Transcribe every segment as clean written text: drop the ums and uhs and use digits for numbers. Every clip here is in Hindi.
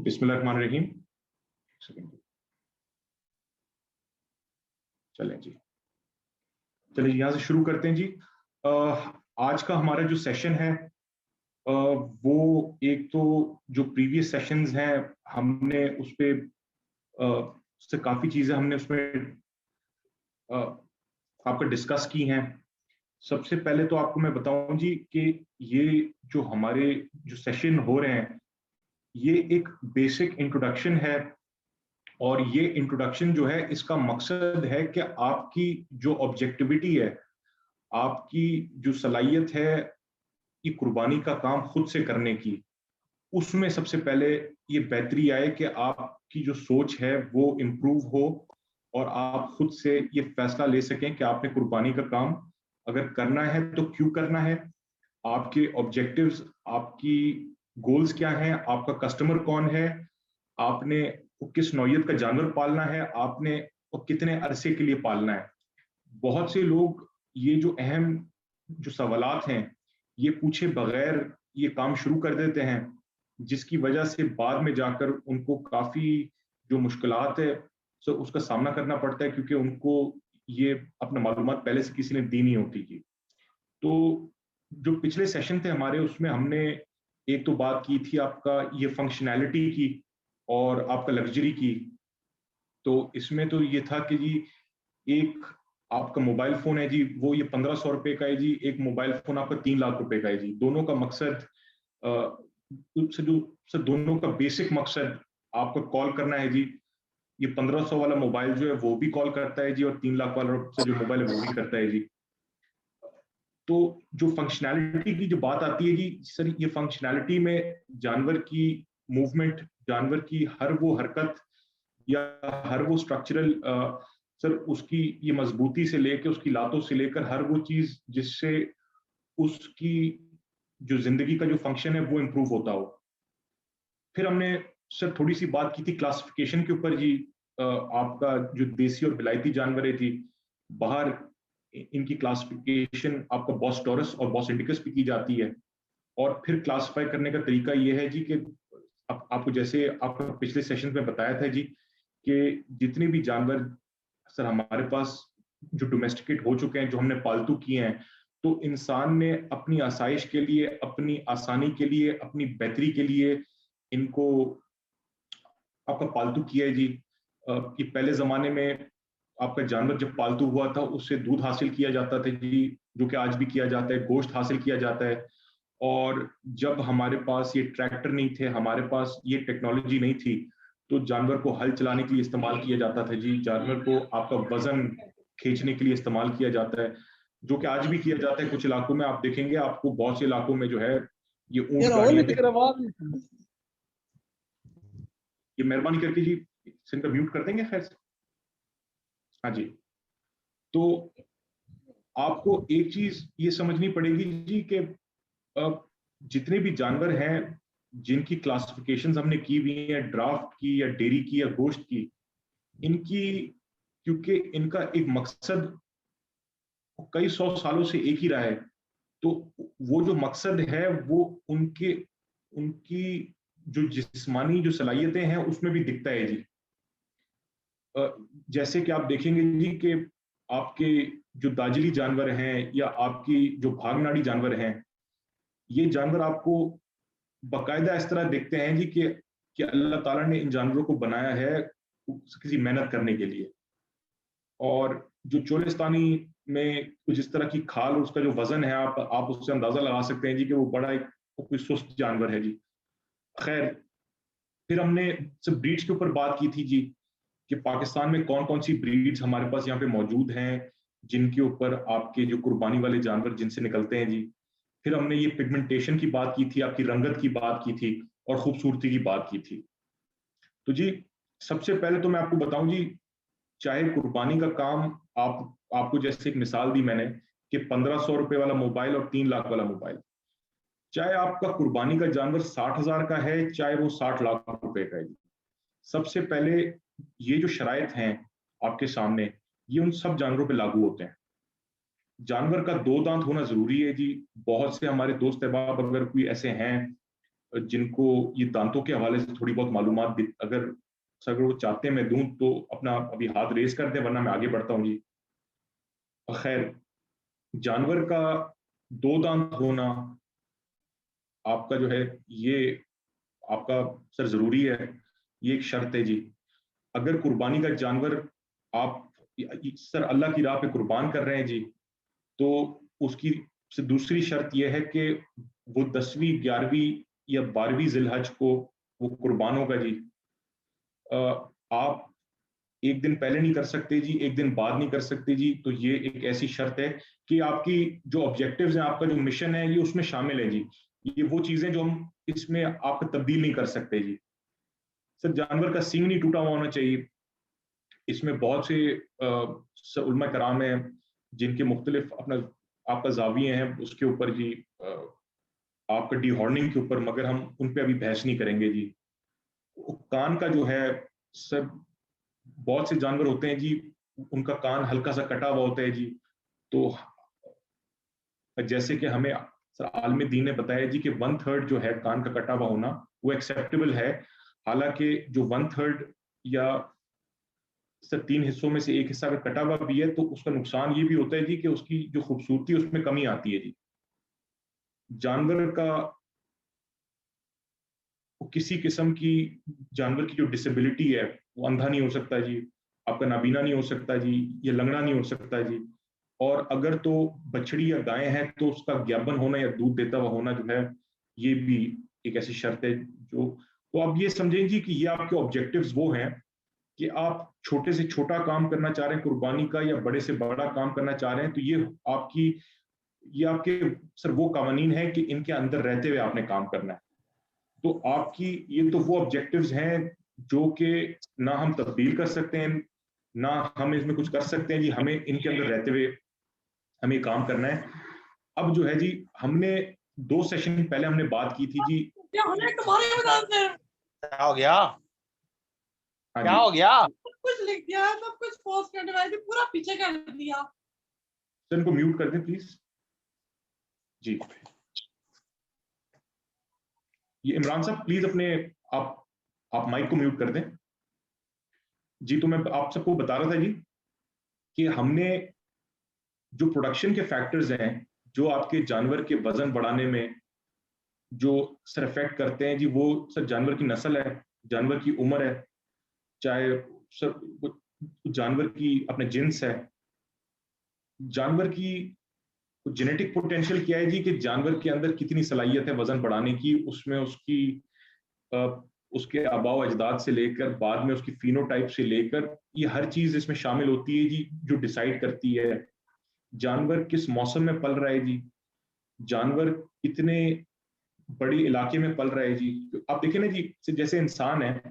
बिस्मिल्लाहिर्रहमानिर्रहीम। चलें जी, चलिए यहाँ से शुरू करते हैं जी। आज का हमारा जो सेशन है वो एक तो जो प्रीवियस सेशंस हैं हमने उस पे उससे काफ़ी चीज़ें हमने उसमें आपका डिस्कस की हैं। सबसे पहले तो आपको मैं बताऊं जी कि ये जो हमारे जो सेशन हो रहे हैं ये एक बेसिक इंट्रोडक्शन है, और ये इंट्रोडक्शन जो है इसका मकसद है कि आपकी जो ऑब्जेक्टिविटी है, आपकी जो सलाहियत है ये कुर्बानी का काम खुद से करने की, उसमें सबसे पहले ये बेहतरी आए कि आपकी जो सोच है वो इम्प्रूव हो और आप खुद से ये फैसला ले सकें कि आपने कुर्बानी का काम अगर करना है तो क्यों करना है, आपके ऑब्जेक्टिव्स, आपकी गोल्स क्या हैं, आपका कस्टमर कौन है, आपने वो किस नौइयत का जानवर पालना है, आपने वो कितने अरसे के लिए पालना है। बहुत से लोग ये जो अहम जो सवालात हैं ये पूछे बगैर ये काम शुरू कर देते हैं, जिसकी वजह से बाद में जाकर उनको काफी जो मुश्किलात है सो उसका सामना करना पड़ता है, क्योंकि उनको ये अपना मालूमात पहले से किसी ने दी नहीं होती थी। तो जो पिछले सेशन थे हमारे उसमें हमने एक तो बात की थी आपका ये फंक्शनैलिटी की और आपका लग्जरी की। तो इसमें तो ये था कि जी एक आपका मोबाइल फोन है जी वो ये 1500 रुपए का है जी, एक मोबाइल फोन आपका 3 लाख रुपए का है जी। दोनों का मकसद से दोनों का बेसिक मकसद आपका कॉल करना है जी। ये 1500 वाला मोबाइल जो है वो भी कॉल करता है जी, और 3 लाख वाला से जो मोबाइल है वो भी करता है जी। तो जो फंक्शनैलिटी की जो बात आती है जी सर, ये फंक्शनैलिटी में जानवर की मूवमेंट, जानवर की हर वो हरकत या हर वो स्ट्रक्चरल सर उसकी ये मजबूती से लेकर उसकी लातों से लेकर हर वो चीज जिससे उसकी जो जिंदगी का जो फंक्शन है वो इम्प्रूव होता हो। फिर हमने सर थोड़ी सी बात की थी क्लासिफिकेशन के ऊपर जी। आपका जो देसी और विलायती जानवर है जी, बाहर इनकी क्लासिफिकेशन आपका बॉस टॉरस और बॉस इंडिकस भी की जाती है। और फिर क्लासिफाई करने का तरीका ये है जी कि आपको जैसे आपको पिछले सेशन में बताया था जी कि जितने भी जानवर सर हमारे पास जो डोमेस्टिकेट हो चुके हैं, जो हमने पालतू किए हैं, तो इंसान ने अपनी आसाइश के लिए, अपनी आसानी के लिए, अपनी बेहतरी के लिए इनको आपका पालतू किया है जी। कि पहले जमाने में आपका जानवर जब पालतू हुआ था उससे दूध हासिल किया जाता था जी, जो कि आज भी किया जाता है, गोश्त हासिल किया जाता है। और जब हमारे पास ये ट्रैक्टर नहीं थे, हमारे पास ये टेक्नोलॉजी नहीं थी, तो जानवर को हल चलाने के लिए इस्तेमाल किया जाता था जी। जानवर को आपका वजन खींचने के लिए इस्तेमाल किया जाता है, जो कि आज भी किया जाता है। कुछ इलाकों में आप देखेंगे, आपको बहुत से इलाकों में जो है ये ऊंट गाड़ियां भी। ये मेहरबानी करके जी इनका म्यूट कर देंगे खैर से। हाँ जी। तो आपको एक चीज ये समझनी पड़ेगी जी कि जितने भी जानवर हैं जिनकी क्लासिफिकेशंस हमने की हुई है, ड्राफ्ट की या डेयरी की या गोश्त की, इनकी क्योंकि इनका एक मकसद कई सौ सालों से एक ही रहा है, तो वो जो मकसद है वो उनके उनकी जो जिस्मानी जो सलाहियतें हैं उसमें भी दिखता है जी। जैसे कि आप देखेंगे जी कि आपके जो दाजली जानवर हैं या आपकी जो भागनाड़ी जानवर हैं, ये जानवर आपको बाकायदा इस तरह दिखते हैं जी कि अल्लाह ताला ने इन जानवरों को बनाया है किसी मेहनत करने के लिए। और जो चोलिस्तानी में कुछ इस तरह की खाल और उसका जो वजन है, आप उससे अंदाजा लगा सकते हैं जी कि वो बड़ा एक कोई सुस्त जानवर है जी। खैर, फिर हमने सब ब्रीड्स के ऊपर बात की थी जी कि पाकिस्तान में कौन कौन सी ब्रीड्स हमारे पास यहाँ पे मौजूद हैं जिनके ऊपर आपके जो कुर्बानी वाले जानवर जिनसे निकलते हैं जी। फिर हमने ये पिगमेंटेशन की बात की थी, आपकी रंगत की बात की थी और खूबसूरती की बात की थी। तो जी सबसे पहले तो मैं आपको बताऊं जी, चाहे कुर्बानी का काम आपको जैसे एक मिसाल दी मैंने कि 1500 रुपए वाला मोबाइल और 3 लाख वाला मोबाइल, चाहे आपका कुर्बानी का जानवर 60,000 का है चाहे वो 60 लाख रुपए का है, सबसे पहले ये जो शराइत हैं आपके सामने ये उन सब जानवरों पे लागू होते हैं। जानवर का 2 दांत होना जरूरी है जी। बहुत से हमारे दोस्त अहबाब अगर कोई ऐसे हैं जिनको ये दांतों के हवाले से थोड़ी बहुत मालूमात अगर वो चाहते हैं मैं दूं तो अपना अभी हाथ रेस कर दें, वरना मैं आगे बढ़ता हूँ जी। खैर, जानवर का दो दांत होना आपका जो है, ये आपका सर जरूरी है, ये एक शर्त है जी। अगर कुर्बानी का जानवर आप सर अल्लाह की राह पे कुर्बान कर रहे हैं जी, तो उसकी से दूसरी शर्त यह है कि वो 10वीं 11वीं या 12वीं जिलहज को वो कुर्बान होगा जी। आप एक दिन पहले नहीं कर सकते जी, एक दिन बाद नहीं कर सकते जी। तो ये एक ऐसी शर्त है कि आपकी जो ऑब्जेक्टिव्स हैं, आपका जो मिशन है, ये उसमें शामिल है जी। ये वो चीजें जो हम इसमें आप तब्दील नहीं कर सकते जी। सर, जानवर का सींग नहीं टूटा हुआ होना चाहिए। इसमें बहुत से उलमा कराम हैं जिनके मुख्तलिफ अपना आपका जाविये हैं उसके ऊपर जी, आपका डी हॉर्निंग के ऊपर, मगर हम उन पे अभी बहस नहीं करेंगे जी। कान का जो है, सब बहुत से जानवर होते हैं जी, उनका कान हल्का सा कटा हुआ होता है जी। तो जैसे कि हमें सर आलम दीन ने बताया जी कि 1/3 जो है कान का कटा हुआ होना वो एक्सेप्टेबल है। हालांकि जो 1/3 या सर 3 हिस्सों में से एक हिस्सा अगर कटा हुआ भी है तो उसका नुकसान ये भी होता है जी कि उसकी जो खूबसूरती है उसमें कमी आती है जी। जानवर का किसी किस्म की जानवर की जो डिसेबिलिटी है, वो अंधा नहीं हो सकता जी, आपका नाबीना नहीं हो सकता जी, ये लंगड़ा नहीं हो सकता जी। और अगर तो बछड़ी या गाय है तो उसका ज्ञापन होना या दूध देता हुआ होना जो है, ये भी एक ऐसी शर्त है जो, तो आप ये समझें जी कि ये आपके ऑब्जेक्टिव्स वो हैं कि आप छोटे से छोटा काम करना चाह रहे हैं कुर्बानी का, या बड़े से बड़ा काम करना चाह रहे हैं, तो आपकी ये आपके सर वो कानून है कि इनके अंदर रहते हुए आपने काम करना है। तो आपकी ये तो वो ऑब्जेक्टिव्स हैं जो कि ना हम तब्दील कर सकते हैं, ना हम इसमें कुछ कर सकते हैं जी। हमें इनके अंदर रहते हुए हमें काम करना है। अब जो है जी, हमने 2 सेशन पहले हमने बात की थी जी। क्या हो गया? हाँ क्या जी हो गया? सब कुछ लिख दिया है, सब कुछ पोस्ट करने वाली थी, पूरा पीछे कर दिया। सर, इनको म्यूट कर दें प्लीज जी। ये इमरान साहब प्लीज अपने आप माइक को म्यूट कर दें जी। तो मैं आप सबको बता रहा था जी कि हमने जो प्रोडक्शन के फैक्टर्स हैं जो आपके जानवर के वजन बढ़ाने में जो सर इफेक्ट करते हैं जी, वो सर जानवर की नस्ल है, जानवर की उम्र है, चाहे सर जानवर की अपने जिन्स है, जानवर की जेनेटिक पोटेंशियल क्या है जी, कि जानवर के अंदर कितनी सलाहियत है वजन बढ़ाने की, उसमें उसके आबाओ अजदाद से लेकर बाद में उसकी फिनोटाइप से लेकर ये हर चीज इसमें शामिल होती है जी, जो डिसाइड करती है जानवर किस मौसम में पल रहा है जी, जानवर कितने बड़े इलाके में पल रहा है जी। आप देखें ना जी, जैसे इंसान है,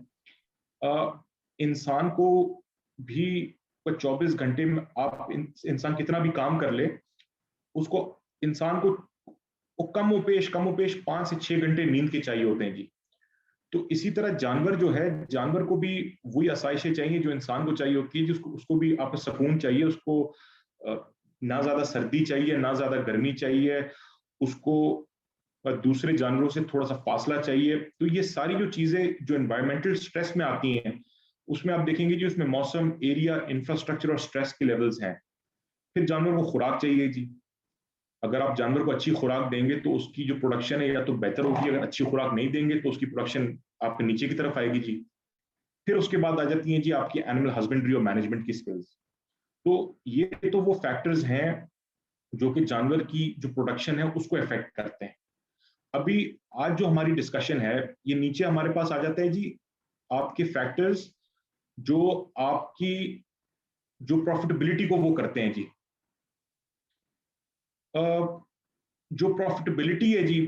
इंसान को भी 24 घंटे में आप इंसान कितना भी काम कर ले, उसको इंसान को वो कम उपेश 5 से 6 घंटे नींद के चाहिए होते हैं जी। तो इसी तरह जानवर जो है, जानवर को भी वही आसाइशें चाहिए जो इंसान को चाहिए होती है, जिसको उसको भी आपको सुकून चाहिए, उसको ना ज्यादा सर्दी चाहिए ना ज्यादा गर्मी चाहिए, उसको दूसरे जानवरों से थोड़ा सा फासला चाहिए। तो ये सारी जो चीजें जो एनवायरमेंटल स्ट्रेस में आती हैं, उसमें आप देखेंगे जी उसमें मौसम, एरिया, इंफ्रास्ट्रक्चर और स्ट्रेस के लेवल्स हैं। फिर जानवर को खुराक चाहिए जी। अगर आप जानवर को अच्छी खुराक देंगे तो उसकी जो प्रोडक्शन है या तो बेहतर होगी, अगर अच्छी खुराक नहीं देंगे तो उसकी प्रोडक्शन आपके नीचे की तरफ आएगी जी। फिर उसके बाद आ जाती हैं जी आपकी एनिमल हस्बेंड्री और मैनेजमेंट की स्किल्स। तो ये तो वो फैक्टर्स हैं जो कि जानवर की जो प्रोडक्शन है उसको इफेक्ट करते हैं। अभी आज जो हमारी डिस्कशन है, ये नीचे हमारे पास आ जाता है जी आपके फैक्टर्स जो आपकी जो प्रॉफिटेबिलिटी को वो करते हैं जी। जो प्रॉफिटेबिलिटी है जी,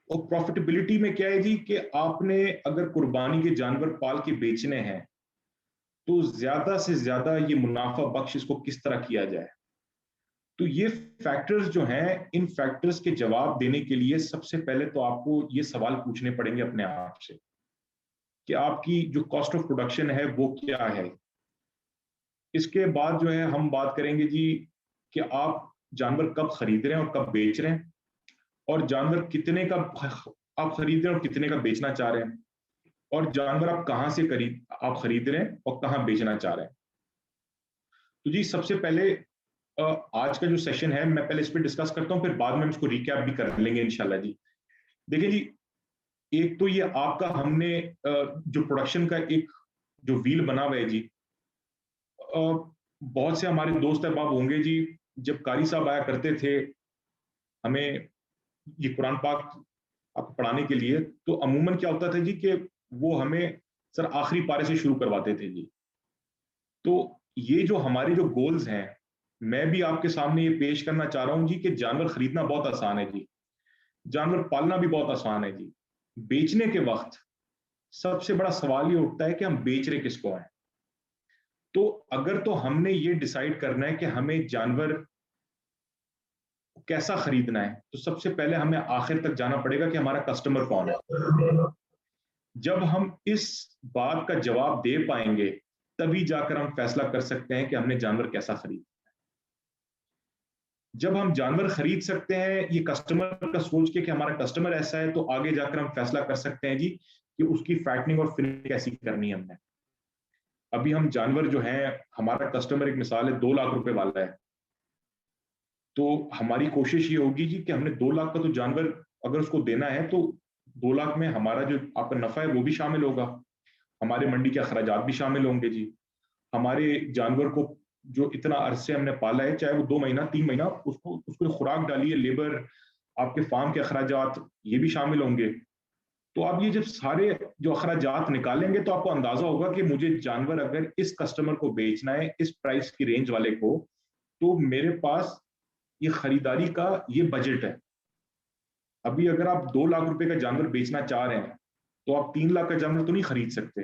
और प्रॉफिटेबिलिटी में क्या है जी कि आपने अगर कुर्बानी के जानवर पाल के बेचने हैं तो ज्यादा से ज्यादा ये मुनाफा बख्श इसको किस तरह किया जाए। तो ये फैक्टर्स जो हैं, इन फैक्टर्स के जवाब देने के लिए सबसे पहले तो आपको ये सवाल पूछने पड़ेंगे अपने आप से कि आपकी जो कॉस्ट ऑफ प्रोडक्शन है वो क्या है। इसके बाद जो है हम बात करेंगे जी कि आप जानवर कब खरीद रहे हैं और कब बेच रहे हैं, और जानवर कितने का आप खरीद रहे हैं और कितने का बेचना चाह रहे हैं, और जानवर आप कहाँ से आप खरीद रहे हैं और कहाँ बेचना चाह रहे हैं। तो जी सबसे पहले आज का जो सेशन है मैं पहले इस पर डिस्कस करता हूँ, फिर बाद में हम इसको रिकैप भी कर लेंगे इंशाल्लाह जी। देखिए जी, एक तो ये आपका हमने जो प्रोडक्शन का एक जो व्हील बना हुआ है जी, बहुत से हमारे दोस्त अहबाब होंगे जी, जब कारी साहब आया करते थे हमें ये कुरान पाक आपको पढ़ाने के लिए, तो अमूमन क्या होता था जी कि वो हमें सर आखिरी पारे से शुरू करवाते थे जी। तो ये जो हमारे जो गोल्स हैं, मैं भी आपके सामने ये पेश करना चाह रहा हूं जी कि जानवर खरीदना बहुत आसान है जी, जानवर पालना भी बहुत आसान है जी। बेचने के वक्त सबसे बड़ा सवाल ये उठता है कि हम बेच रहे किसको हैं। तो अगर तो हमने ये डिसाइड करना है कि हमें जानवर कैसा खरीदना है, तो सबसे पहले हमें आखिर तक जाना पड़ेगा कि हमारा कस्टमर कौन है। जब हम इस बात का जवाब दे पाएंगे, तभी जाकर हम फैसला कर सकते हैं कि हमने जानवर कैसा खरीद। जब हम जानवर खरीद सकते हैं ये कस्टमर का सोच के कि हमारा कस्टमर ऐसा है, तो आगे जाकर हम फैसला कर सकते हैं जी कि उसकी फैटनिंग और फिनिश कैसी करनी है हमने। अभी हम जानवर जो है, हमारा कस्टमर एक मिसाल है 2 लाख रुपए वाला है, तो हमारी कोशिश ये होगी जी कि हमने 2 लाख का तो जानवर अगर उसको देना है, तो 2 लाख में हमारा जो आपका नफा है वो भी शामिल होगा, हमारे मंडी के अखराजात भी शामिल होंगे जी, हमारे जानवर को जो इतना अरसे हमने पाला है, चाहे वो 2 महीना 3 महीना, उसको उसको खुराक डालिए, लेबर, आपके फार्म के अखराजात, ये भी शामिल होंगे। तो आप ये जब सारे जो अखराजात निकालेंगे, तो आपको अंदाजा होगा कि मुझे जानवर अगर इस कस्टमर को बेचना है, इस प्राइस की रेंज वाले को, तो मेरे पास ये खरीदारी का ये बजट है। अभी अगर आप 2 लाख रुपए का जानवर बेचना चाह रहे हैं, तो आप 3 लाख का जानवर तो नहीं खरीद सकते।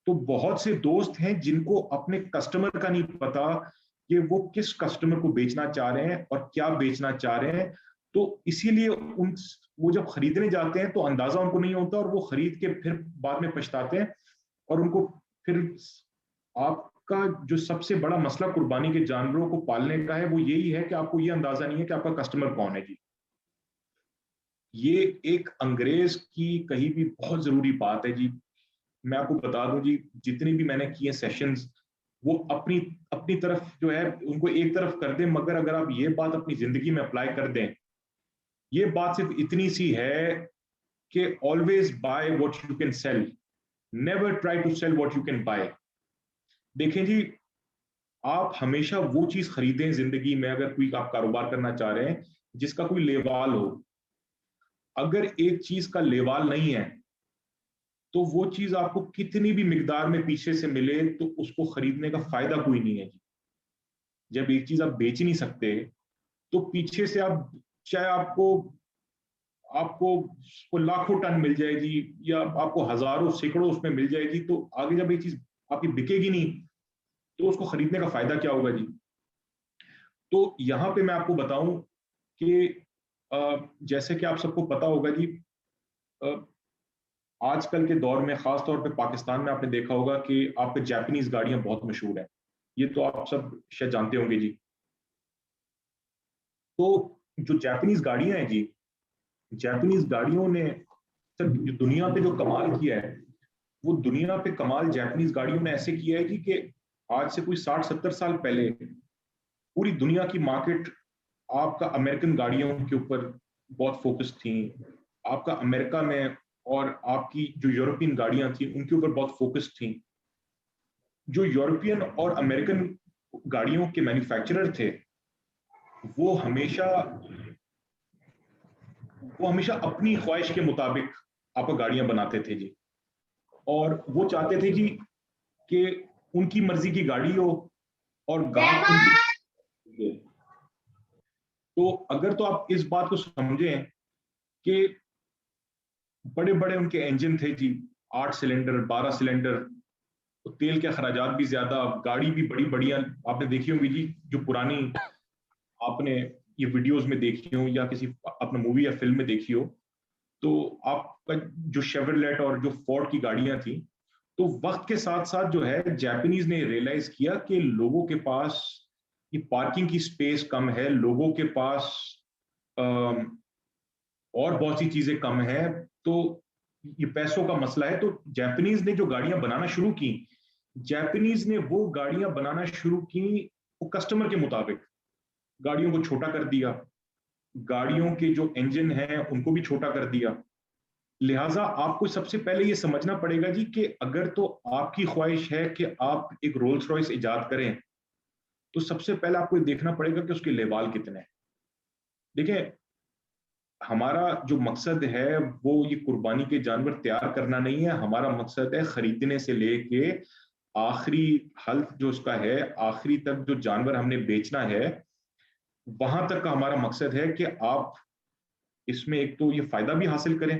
तो बहुत से दोस्त हैं जिनको अपने कस्टमर का नहीं पता कि वो किस कस्टमर को बेचना चाह रहे हैं और क्या बेचना चाह रहे हैं। तो इसीलिए उन वो जब खरीदने जाते हैं तो अंदाजा उनको नहीं होता, और वो खरीद के फिर बाद में पछताते हैं। और उनको फिर आपका जो सबसे बड़ा मसला कुर्बानी के जानवरों को पालने का है, वो यही है कि आपको ये अंदाजा नहीं है कि आपका कस्टमर कौन है जी। ये एक अंग्रेज की कही भी बहुत जरूरी बात है जी। मैं आपको बता दूं जी, जितनी भी मैंने किए सेशंस, वो अपनी अपनी तरफ जो है उनको एक तरफ कर दें, मगर अगर आप ये बात अपनी जिंदगी में अप्लाई कर दें, ये बात सिर्फ इतनी सी है कि always buy what you can sell, never try to sell what you can buy. देखें जी, आप हमेशा वो चीज खरीदें जिंदगी में, अगर कोई आप कारोबार करना चाह रहे हैं जिसका कोई लेवाल हो। अगर एक चीज का लेवाल नहीं है, तो वो चीज आपको कितनी भी मिकदार में पीछे से मिले, तो उसको खरीदने का फायदा कोई नहीं है जी। जब एक चीज आप बेच नहीं सकते, तो पीछे से आप चाहे आपको आपको वो लाखों टन मिल जाएगी या आपको हजारों सैकड़ों उसमें मिल जाएगी, तो आगे जब ये चीज आपकी बिकेगी नहीं, तो उसको खरीदने का फायदा क्या होगा जी। तो यहाँ पे मैं आपको बताऊं कि जैसे कि आप सबको पता होगा जी, आजकल के दौर में खास तौर पे पाकिस्तान में आपने देखा होगा कि आपके जापानीज गाड़ियां बहुत मशहूर हैं। ये तो आप सब शायद जानते होंगे जी। तो जो जापानीज गाड़ियां हैं जी, जापानीज गाड़ियों ने सर दुनिया पे जो कमाल किया है, वो दुनिया पे कमाल जापानीज गाड़ियों ने ऐसे किया है जी कि आज से कोई 60-70 साल पहले पूरी दुनिया की मार्केट आपका अमेरिकन गाड़ियों के ऊपर बहुत फोकस थी। आपका अमेरिका में और आपकी जो यूरोपियन गाड़ियां थी उनके ऊपर बहुत फोकस थी। जो यूरोपियन और अमेरिकन गाड़ियों के मैन्युफैक्चरर थे, वो हमेशा वो हमेशा अपनी ख्वाहिश के मुताबिक आपको गाड़ियां बनाते थे जी। और वो चाहते थे जी कि उनकी मर्जी की गाड़ी हो और गाहक उनकी। तो अगर तो आप इस बात को समझें कि बड़े बड़े उनके इंजन थे जी, 8 सिलेंडर 12 सिलेंडर, तो तेल के अखराजात भी ज्यादा, गाड़ी भी बड़ी बढ़िया आपने देखी होंगी जी, जो पुरानी आपने ये वीडियोस में देखी हो या किसी अपने मूवी या फिल्म में देखी हो, तो आपका जो शेवरलेट और जो फोर्ड की गाड़ियां थी, तो वक्त के साथ साथ जो है जापानीज ने रियलाइज किया कि लोगों के पास ये पार्किंग की स्पेस कम है, लोगों के पास और बहुत सी चीजें कम है। तो ये पैसों का मसला है। तो जापानीज ने जो गाड़ियां बनाना शुरू की, जापानीज ने वो गाड़ियां बनाना शुरू की वो कस्टमर के मुताबिक, गाड़ियों को छोटा कर दिया, गाड़ियों के जो इंजन हैं उनको भी छोटा कर दिया। लिहाजा आपको सबसे पहले ये समझना पड़ेगा जी कि अगर तो आपकी ख्वाहिश है कि आप एक रोल्स रॉयस इजाद करें, तो सबसे पहले आपको ये देखना पड़ेगा कि उसके लेवाल कितने हैं। देखिए, हमारा जो मकसद है वो ये कुर्बानी के जानवर तैयार करना नहीं है। हमारा मकसद है खरीदने से लेके आखिरी हल्क जो उसका है, आखिरी तक जो जानवर हमने बेचना है, वहां तक का हमारा मकसद है कि आप इसमें एक तो ये फायदा भी हासिल करें,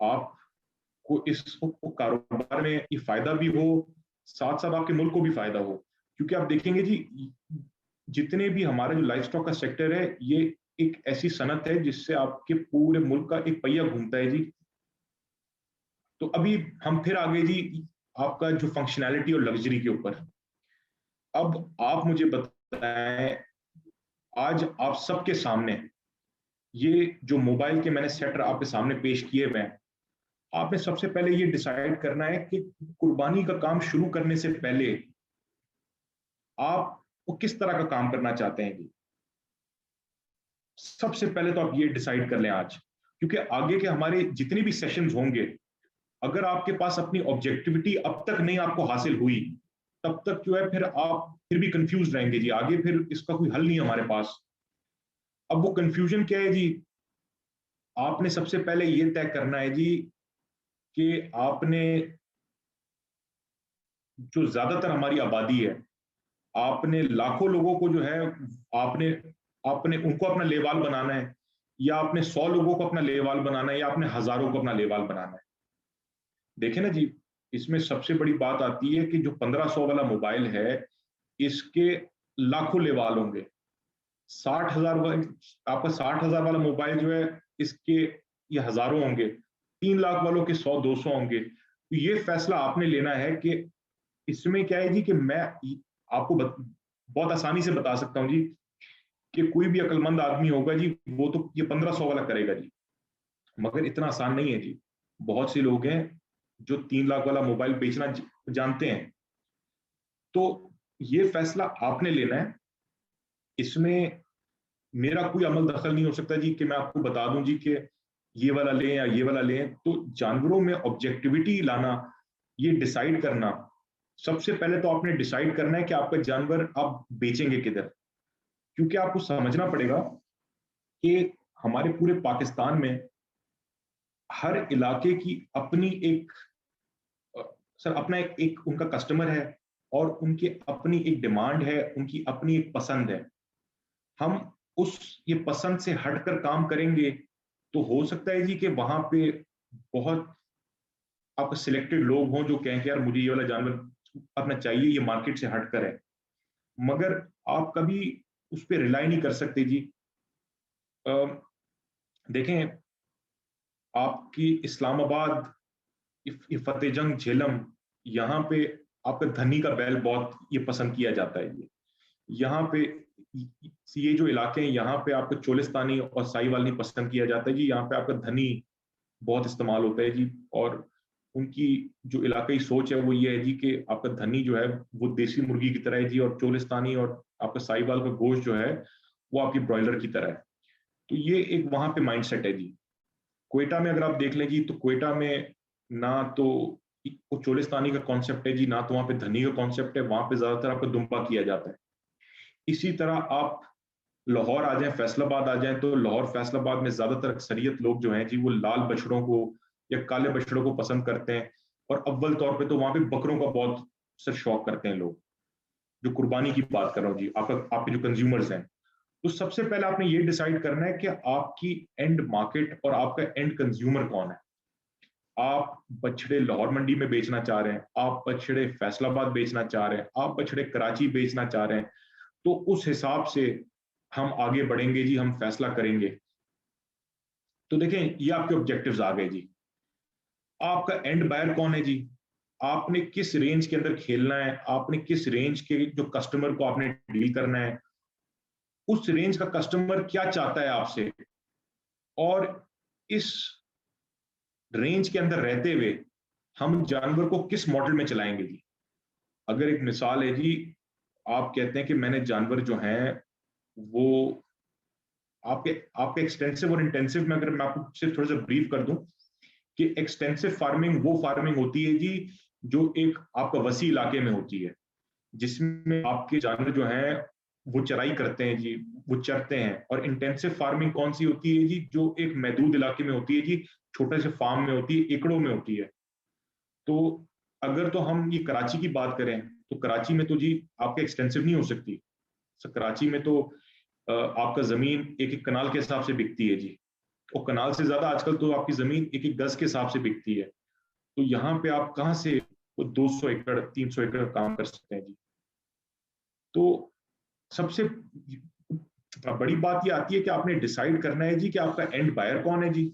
आपको इस कारोबार में ये फायदा भी हो, साथ साथ आपके मुल्क को भी फायदा हो। क्योंकि आप देखेंगे जी, जितने भी हमारा जो लाइफ स्टॉक का सेक्टर है, ये एक ऐसी सनत है जिससे आपके पूरे मुल्क का एक पहिया घूमता है जी। तो अभी हम फिर आगे जी आपका जो फंक्शनैलिटी और लग्जरी के ऊपर, अब आप मुझे बताएं, आज आप सबके सामने ये जो मोबाइल के मैंने सेट आपके सामने पेश किए हुए हैं, आपने सबसे पहले ये डिसाइड करना है कि कुर्बानी का काम शुरू करने से पहले आप वो किस तरह का काम करना चाहते हैं जी। सबसे पहले तो आप ये डिसाइड कर लें आज, क्योंकि आगे के हमारे जितने भी सेशंस होंगे, अगर आपके पास अपनी ऑब्जेक्टिविटी अब तक नहीं आपको हासिल हुई, तब तक जो है फिर आप फिर भी कंफ्यूज रहेंगे जी। आगे फिर इसका कोई हल नहीं है हमारे पास। अब वो कंफ्यूजन क्या है जी, आपने सबसे पहले ये तय करना है जी कि आपने जो ज्यादातर हमारी आबादी है, आपने लाखों लोगों को जो है, आपने आपने उनको अपना लेवाल बनाना है, या आपने 100 लोगों को अपना लेवाल बनाना है, या आपने हजारों को अपना लेवाल बनाना है। देखे ना जी, इसमें सबसे बड़ी बात आती है कि जो 1500 वाला मोबाइल है, इसके लाखों लेवाल होंगे। 60,000 आपका 60,000 वाला मोबाइल जो है, इसके ये हजारों होंगे। 3 लाख वालों के 100-200 होंगे। तो ये फैसला आपने लेना है कि इसमें क्या है जी, कि मैं आपको बहुत आसानी से बता सकता हूं जी कि कोई भी अक्लमंद आदमी होगा जी, वो तो ये 1500 वाला करेगा जी। मगर इतना आसान नहीं है जी। बहुत से लोग हैं जो 3 लाख वाला मोबाइल बेचना जानते हैं। तो ये फैसला आपने लेना है। इसमें मेरा कोई अमल दखल नहीं हो सकता जी कि मैं आपको बता दूं जी कि ये वाला लें या ये वाला लें। तो जानवरों में ऑब्जेक्टिविटी लाना, ये डिसाइड करना, सबसे पहले तो आपने डिसाइड करना है कि आपका जानवर आप बेचेंगे किधर। क्योंकि आपको समझना पड़ेगा कि हमारे पूरे पाकिस्तान में हर इलाके की अपनी एक सर अपना एक उनका कस्टमर है, और उनकी अपनी एक डिमांड है, उनकी अपनी एक पसंद है। हम उस ये पसंद से हटकर काम करेंगे तो हो सकता है जी कि वहां पे बहुत आपके सिलेक्टेड लोग हों जो कहें कि यार मुझे ये वाला जानवर अपना चाहिए, ये मार्केट से हटकर है। मगर आप कभी उस पर रिलाई नहीं कर सकते जी। देखें, आपकी इस्लामाबाद, फतेह जंग, झेलम, यहाँ पे आपका धनी का बैल बहुत ये पसंद किया जाता है। ये यहाँ पे ये जो इलाके हैं, यहाँ पे आपका चोलिस्तानी और साहीवाल नहीं पसंद किया जाता है जी। यहाँ पे आपका धनी बहुत इस्तेमाल होता है जी। और उनकी जो इलाकाई सोच है वो ये है जी कि आपका धनी जो है वो देसी मुर्गी की तरह है जी, और चोलिस्तानी और आपका साहीवाल का गोश्त जो है वो आपकी ब्रॉयलर की तरह है। तो ये एक वहां पे माइंडसेट है जी। क्वेटा में अगर आप देख लें जी, तो क्वेटा में ना तो वो चोलिस्तानी का कॉन्सेप्ट है जी, ना तो वहां पे धनी का कॉन्सेप्ट है। वहां पे ज्यादातर आपका दुम्बा किया जाता है। इसी तरह आप लाहौर आ जाएं, फैसलाबाद आ जाएं, तो लाहौर फैसलाबाद में ज्यादातर अक्सरियत लोग जो हैं जी वो लाल बछड़ों को या काले बछड़ों को पसंद करते हैं। और अव्वल तौर पे तो वहां पे बकरों का बहुत सर शौक करते हैं लोग। जो कुर्बानी की बात कर रहा हूँ जी, आपके जो कंज्यूमर्स हैं। तो सबसे पहले आपने ये डिसाइड करना है कि आपकी एंड मार्केट और आपका एंड कंज्यूमर कौन है। आप बछड़े लाहौर मंडी में बेचना चाह रहे हैं, आप बछड़े फैसलाबाद बेचना चाह रहे हैं, आप बछड़े कराची बेचना चाह रहे हैं, तो उस हिसाब से हम आगे बढ़ेंगे जी, हम फैसला करेंगे। तो देखें, ये आपके ऑब्जेक्टिव्स आ गए जी। आपका एंड बायर कौन है जी, आपने किस रेंज के अंदर खेलना है, आपने किस रेंज के जो कस्टमर को आपने डील करना है, उस रेंज का कस्टमर क्या चाहता है आपसे, और इस रेंज के अंदर रहते हुए हम जानवर को किस मॉडल में चलाएंगे जी। अगर एक मिसाल है जी, आप कहते हैं कि मैंने जानवर जो हैं वो आपके आपके एक्सटेंसिव और इंटेंसिव में, अगर मैं आपको सिर्फ थोड़ा सा ब्रीफ कर दूं कि एक्सटेंसिव फार्मिंग वो फार्मिंग होती है जी जो एक आपका वसी इलाके में होती है, जिसमें आपके जानवर जो हैं वो चराई करते हैं जी, वो चरते हैं। और इंटेंसिव फार्मिंग कौन सी होती है जी, जो एक महदूद इलाके में होती है जी, छोटे से फार्म में होती है, एकड़ों में होती है। तो अगर तो हम ये कराची की बात करें तो कराची में तो जी आपके एक्सटेंसिव नहीं हो सकती। कराची में तो आपका जमीन एक एक कनाल के हिसाब से बिकती है जी, और कनाल से ज्यादा आजकल तो आपकी जमीन एक एक गज के हिसाब से बिकती है। तो यहाँ पे आप कहाँ से वो 200 एकड़ 300 एकड़ काम कर सकते हैं जी। तो सबसे बड़ी बात ये आती है कि आपने डिसाइड करना है जी कि आपका एंड बायर कौन है जी,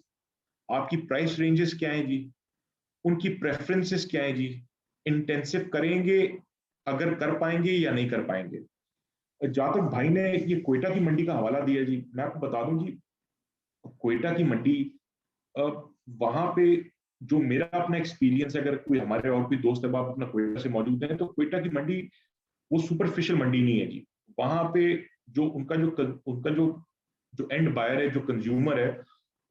आपकी प्राइस रेंजेस क्या है जी, उनकी प्रेफरेंसेस क्या है जी, इंटेंसिव करेंगे अगर कर पाएंगे या नहीं कर पाएंगे। जहां तक भाई ने ये कोयटा की मंडी का हवाला दिया जी, मैं आपको बता दूं जी, कोयटा की मंडी वहां पे जो मेरा अपना एक्सपीरियंस है, अगर कोई हमारे और कोई दोस्त है अपना कोयटा से मौजूद है, तो कोयटा की मंडी वो सुपरफिशियल मंडी नहीं है जी। वहां पे जो उनका जो एंड बायर है, जो कंज्यूमर है,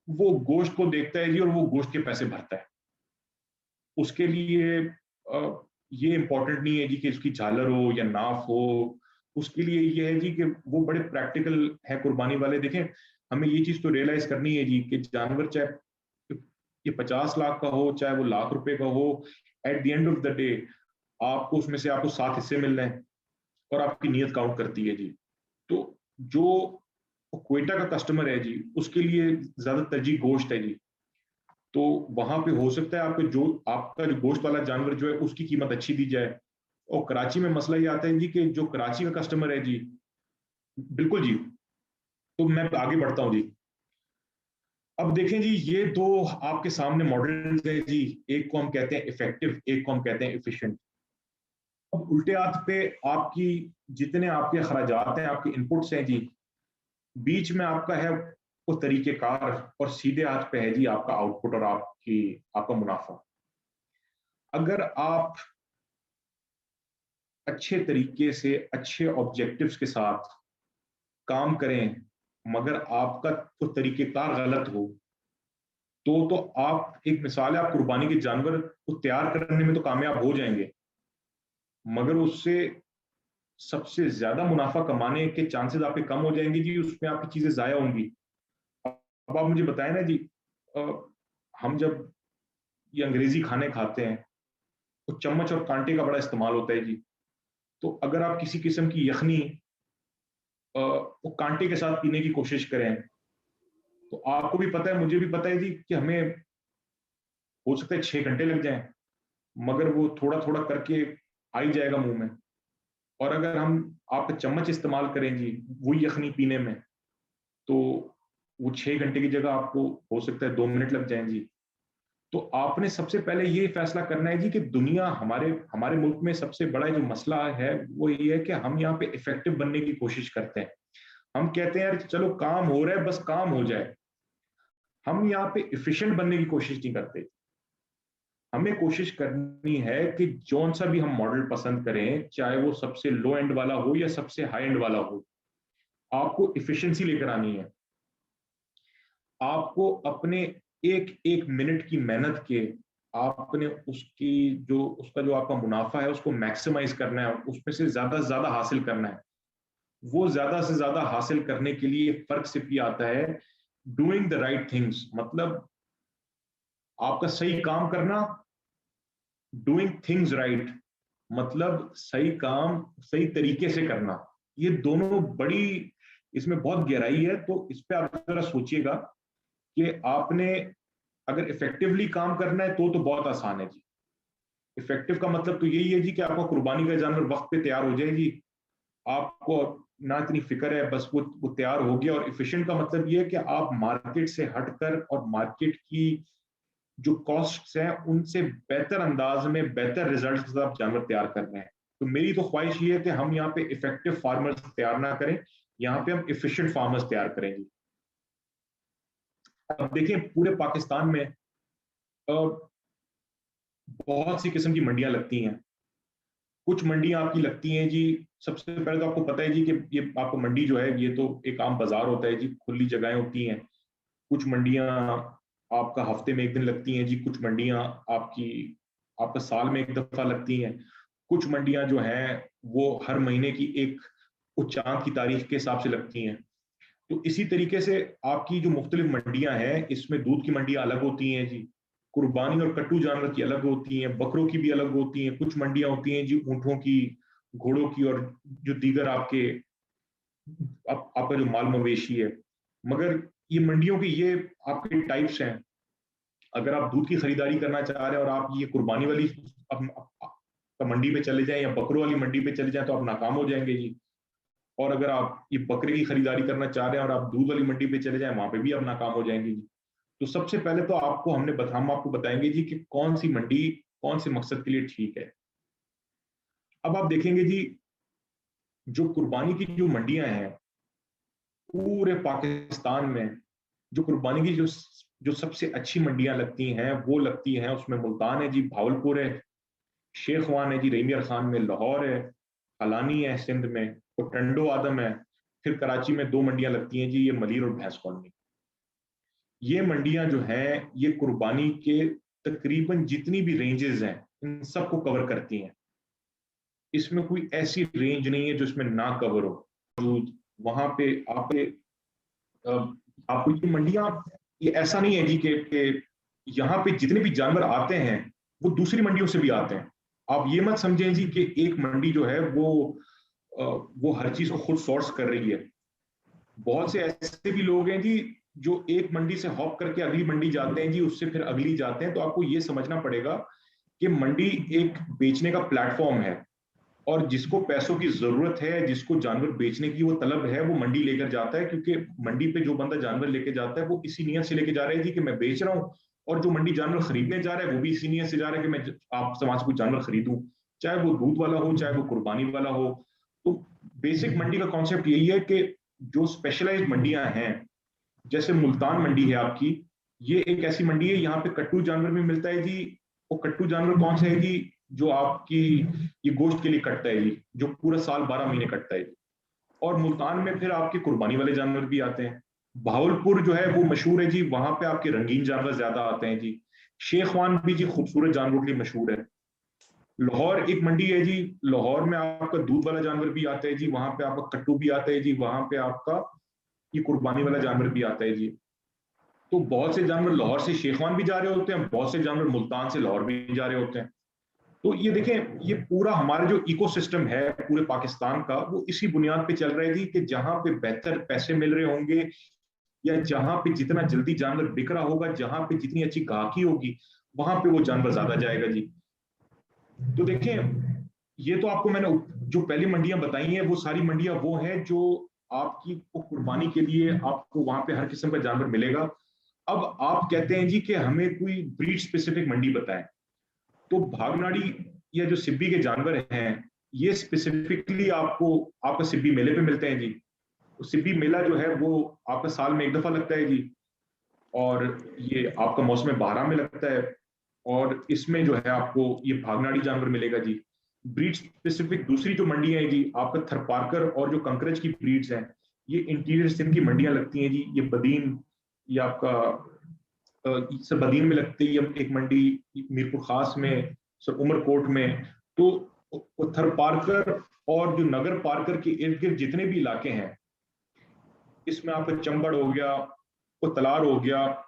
वो गोश्त को देखता है जी और वो गोश्त के पैसे भरता है। उसके लिए ये इंपॉर्टेंट नहीं है जी कि उसकी झालर हो या नाफ हो। उसके लिए ये है जी कि वो बड़े प्रैक्टिकल है कुर्बानी वाले। देखें, हमें ये चीज तो रियलाइज करनी है जी कि जानवर चाहे ये 50 लाख का हो चाहे वो लाख रुपए का हो, at the end of the day आपको उसमें से आपको 7 हिस्से मिल रहे हैं और आपकी नीयत काउंट करती है जी। तो जो क्वेटा का कस्टमर है जी, उसके लिए ज्यादा तरजीह गोश्त है जी। तो वहां पे हो सकता है आपका जो गोश्त वाला जानवर जो है उसकी कीमत अच्छी दी जाए। और कराची में मसला ये आता है जी कि जो कराची का कस्टमर है जी, बिल्कुल जी। तो मैं आगे बढ़ता हूँ जी। अब देखें जी, ये दो आपके सामने मॉडल है जी, एक को हम कहते हैं इफेक्टिव, एक को हम कहते हैं एफिशिएंट। अब उल्टे हाथ पे आपकी जितने आपके अखराजात हैं, आपके इनपुट्स हैं जी, बीच में आपका है वो तरीकेकार, और सीधे हाथ पे है जी आपका आउटपुट और आपका मुनाफा। अगर आप अच्छे तरीके से अच्छे ऑब्जेक्टिव्स के साथ काम करें, मगर आपका तो तरीकेकार गलत हो, तो आप, एक मिसाल है, आप कुर्बानी के जानवर को तैयार करने में तो कामयाब हो जाएंगे, मगर उससे सबसे ज्यादा मुनाफा कमाने के चांसेस आपके कम हो जाएंगे जी, उसमें आपकी चीजें जाया होंगी। अब आप मुझे बताएं ना जी, अ, हम जब ये अंग्रेजी खाने खाते हैं तो चम्मच और कांटे का बड़ा इस्तेमाल होता है जी। तो अगर आप किसी किस्म की यखनी वो कांटे के साथ पीने की कोशिश करें, तो आपको भी पता है, मुझे भी पता है जी, कि हमें हो सकता है 6 घंटे लग जाएं, मगर वो थोड़ा थोड़ा करके आ ही जाएगा मुंह में। और अगर हम आप चम्मच इस्तेमाल करें जी वही यखनी पीने में, तो वो 6 घंटे की जगह आपको हो सकता है 2 मिनट लग जाएं जी। तो आपने सबसे पहले ये फैसला करना है जी कि दुनिया, हमारे हमारे मुल्क में सबसे बड़ा जो मसला है वो ये है कि हम यहाँ पे इफेक्टिव बनने की कोशिश करते हैं। हम कहते हैं यार चलो काम हो रहा है, बस काम हो जाए। हम यहाँ पे इफिशिएंट बनने की कोशिश नहीं करते। हमें कोशिश करनी है कि जौन सा भी हम मॉडल पसंद करें, चाहे वो सबसे लो एंड वाला हो या सबसे हाई एंड वाला हो, आपको इफिशिएंसी लेकर आनी है। आपको अपने एक एक मिनट की मेहनत के, आपने उसका जो आपका मुनाफा है उसको मैक्सिमाइज करना है, उसमें से ज्यादा हासिल करना है। वो ज्यादा से ज्यादा हासिल करने के लिए फर्क सिर्फ ये आता है, डूइंग द राइट थिंग्स, मतलब आपका सही काम करना, डूइंग थिंग्स राइट, मतलब सही काम सही तरीके से करना। ये दोनों बड़ी, इसमें बहुत गहराई है। तो इस पे आप जरा सोचिएगा कि आपने अगर इफेक्टिवली काम करना है तो बहुत आसान है जी। इफेक्टिव का मतलब तो यही है जी कि आपका कुर्बानी का जानवर वक्त पे तैयार हो जाए जी, आपको ना इतनी फिक्र है, बस वो तैयार हो गया। और इफिशिएंट का मतलब ये है कि आप मार्केट से हटकर और मार्केट की जो कॉस्ट्स हैं उनसे बेहतर अंदाज में बेहतर रिजल्ट के साथ जानवर तैयार कर रहे हैं। तो मेरी तो ख्वाहिश ये है कि हम यहाँ पे इफेक्टिव फार्मर्स तैयार ना करें, यहाँ पे हम इफिशिएंट फार्मर्स तैयार करेंगे। अब देखिए पूरे पाकिस्तान में बहुत सी किस्म की मंडियां लगती हैं। कुछ मंडियां आपकी लगती हैं जी, सबसे पहले तो आपको पता है जी कि ये आपको मंडी जो है ये तो एक आम बाजार होता है जी, खुली जगहें होती हैं। कुछ मंडियां आपका हफ्ते में एक दिन लगती हैं जी, कुछ मंडियां आपकी आपका साल में एक दफा लगती हैं। कुछ मंडियां जो हैं वो हर महीने की एक उच्चांक की तारीख के हिसाब से लगती हैं। तो इसी तरीके से आपकी जो मुख्तलिफ मंडियां हैं, इसमें दूध की मंडियां अलग होती हैं जी, कुर्बानी और कट्टू जानवर की अलग होती हैं, बकरों की भी अलग होती हैं। कुछ मंडियां होती हैं जी ऊंटों की, घोड़ों की और जो दीगर आपका जो माल मवेशी है। मगर ये मंडियों के ये आपके टाइप्स हैं। अगर आप दूध की खरीदारी करना चाह रहे हैं और आप ये कुर्बानी वाली मंडी पे चले जाएं या बकरों वाली मंडी पे चले जाएं तो आप नाकाम हो जाएंगे जी। और अगर आप ये बकरे की खरीदारी करना चाह रहे हैं और आप दूध वाली मंडी पे चले जाएं, वहां पे भी आप नाकाम हो जाएंगे जी। तो सबसे पहले तो हम आपको बताएंगे जी कि कौन सी मंडी कौन से मकसद के लिए ठीक है। अब आप देखेंगे जी, जो कुर्बानी की जो मंडियां हैं पूरे पाकिस्तान में, जो कुर्बानी की जो सबसे अच्छी मंडियां लगती हैं वो लगती हैं, उसमें मुल्तान है जी, भावलपुर है, शेखवान है जी, रेमियर खान में, लाहौर है, हलानी है सिंध में, और टंडो आदम है। फिर कराची में दो मंडियां लगती हैं जी, ये मलीर और भैंस कॉलोनी। ये मंडियां जो हैं ये कुर्बानी के तकरीबन जितनी भी रेंजेस हैं इन सबको कवर करती हैं। इसमें कोई ऐसी रेंज नहीं है जो इसमें ना कवर हो। तो वहां पे आपको ये मंडियां, ये ऐसा नहीं है जी कि यहाँ पे जितने भी जानवर आते हैं वो दूसरी मंडियों से भी आते हैं। आप ये मत समझें जी कि एक मंडी जो है वो हर चीज को खुद सोर्स कर रही है। बहुत से ऐसे भी लोग हैं जी जो एक मंडी से हॉप करके अगली मंडी जाते हैं जी, उससे फिर अगली जाते हैं। तो आपको ये समझना पड़ेगा कि मंडी एक बेचने का प्लेटफॉर्म है, और जिसको पैसों की जरूरत है, जिसको जानवर बेचने की वो तलब है, वो मंडी लेकर जाता है। क्योंकि मंडी पे जो बंदा जानवर लेके जाता है वो इसी नियत से लेके जा रहा है जी कि मैं बेच रहा हूँ, और जो मंडी जानवर खरीदने जा रहा है वो भी इसी नियत से जा रहा है कि मैं आप समाज से कुछ जानवर खरीदूं, चाहे वो दूध वाला हो चाहे वो कुर्बानी वाला हो। तो बेसिक मंडी का कॉन्सेप्ट यही है कि जो स्पेशलाइज्ड मंडियां हैं, जैसे मुल्तान मंडी है आपकी, ये एक ऐसी मंडी है, यहाँ पे कट्टू जानवर भी मिलता है जी। वो कट्टू जानवर कौन सा है जी? जो आपकी ये गोश्त के लिए कटता है जी, जो पूरा साल 12 महीने कटता है जी। और मुल्तान में फिर आपके कुर्बानी वाले जानवर भी आते हैं। भावलपुर जो है वो मशहूर है जी, वहां पे आपके रंगीन जानवर ज्यादा आते हैं जी। शेखवान भी जी खूबसूरत जानवरों के लिए मशहूर है। लाहौर एक मंडी है जी, लाहौर में आपका दूध वाला जानवर भी आता है जी, वहां पे आपका कट्टू भी आता है जी, वहां पे आपका ये कुर्बानी वाला जानवर भी आता है जी। तो बहुत से जानवर लाहौर से शेखवान भी जा रहे होते हैं, बहुत से जानवर मुल्तान से लाहौर भी जा रहे होते हैं। तो ये देखें, ये पूरा हमारा जो इकोसिस्टम है पूरे पाकिस्तान का, वो इसी बुनियाद पे चल रही थी कि जहां पे बेहतर पैसे मिल रहे होंगे, या जहां पे जितना जल्दी जानवर बिक रहा होगा, जहां पे जितनी अच्छी गाहकी होगी, वहां पे वो जानवर ज्यादा जाएगा जी। तो देखें, ये तो आपको मैंने जो पहली मंडियां बताई हैं वो सारी मंडियां वो हैं जो आपकी कुर्बानी के लिए आपको वहां पे हर किस्म का जानवर मिलेगा। अब आप कहते हैं जी कि हमें कोई ब्रीड स्पेसिफिक मंडी बताएं, तो भागनाड़ी या जो सिब्बी के जानवर हैं ये स्पेसिफिकली आपको आपका सिब्बी मेले पे मिलते हैं जी। तो सिब्बी मेला जो है वो आपका साल में एक दफा लगता है जी, और ये आपका मौसम बहारा में लगता है। और इसमें जो है आपको ये भागनाड़ी जानवर मिलेगा जी। ब्रीड स्पेसिफिक दूसरी जो मंडी है जी, आपका थरपारकर और जो कंकरेज की ब्रीड्स हैं, ये इंटीरियर सिंध की मंडियां लगती हैं जी। ये बदीन, ये आपका बदीन में लगती है एक मंडी, मीरपुर खास में, सर उमरकोट में। तो थर पारकर और जो नगर पारकर के इर्द गिर्द जितने भी इलाके हैं, इसमें आपका चंबड़ हो गया, तलार हो गया,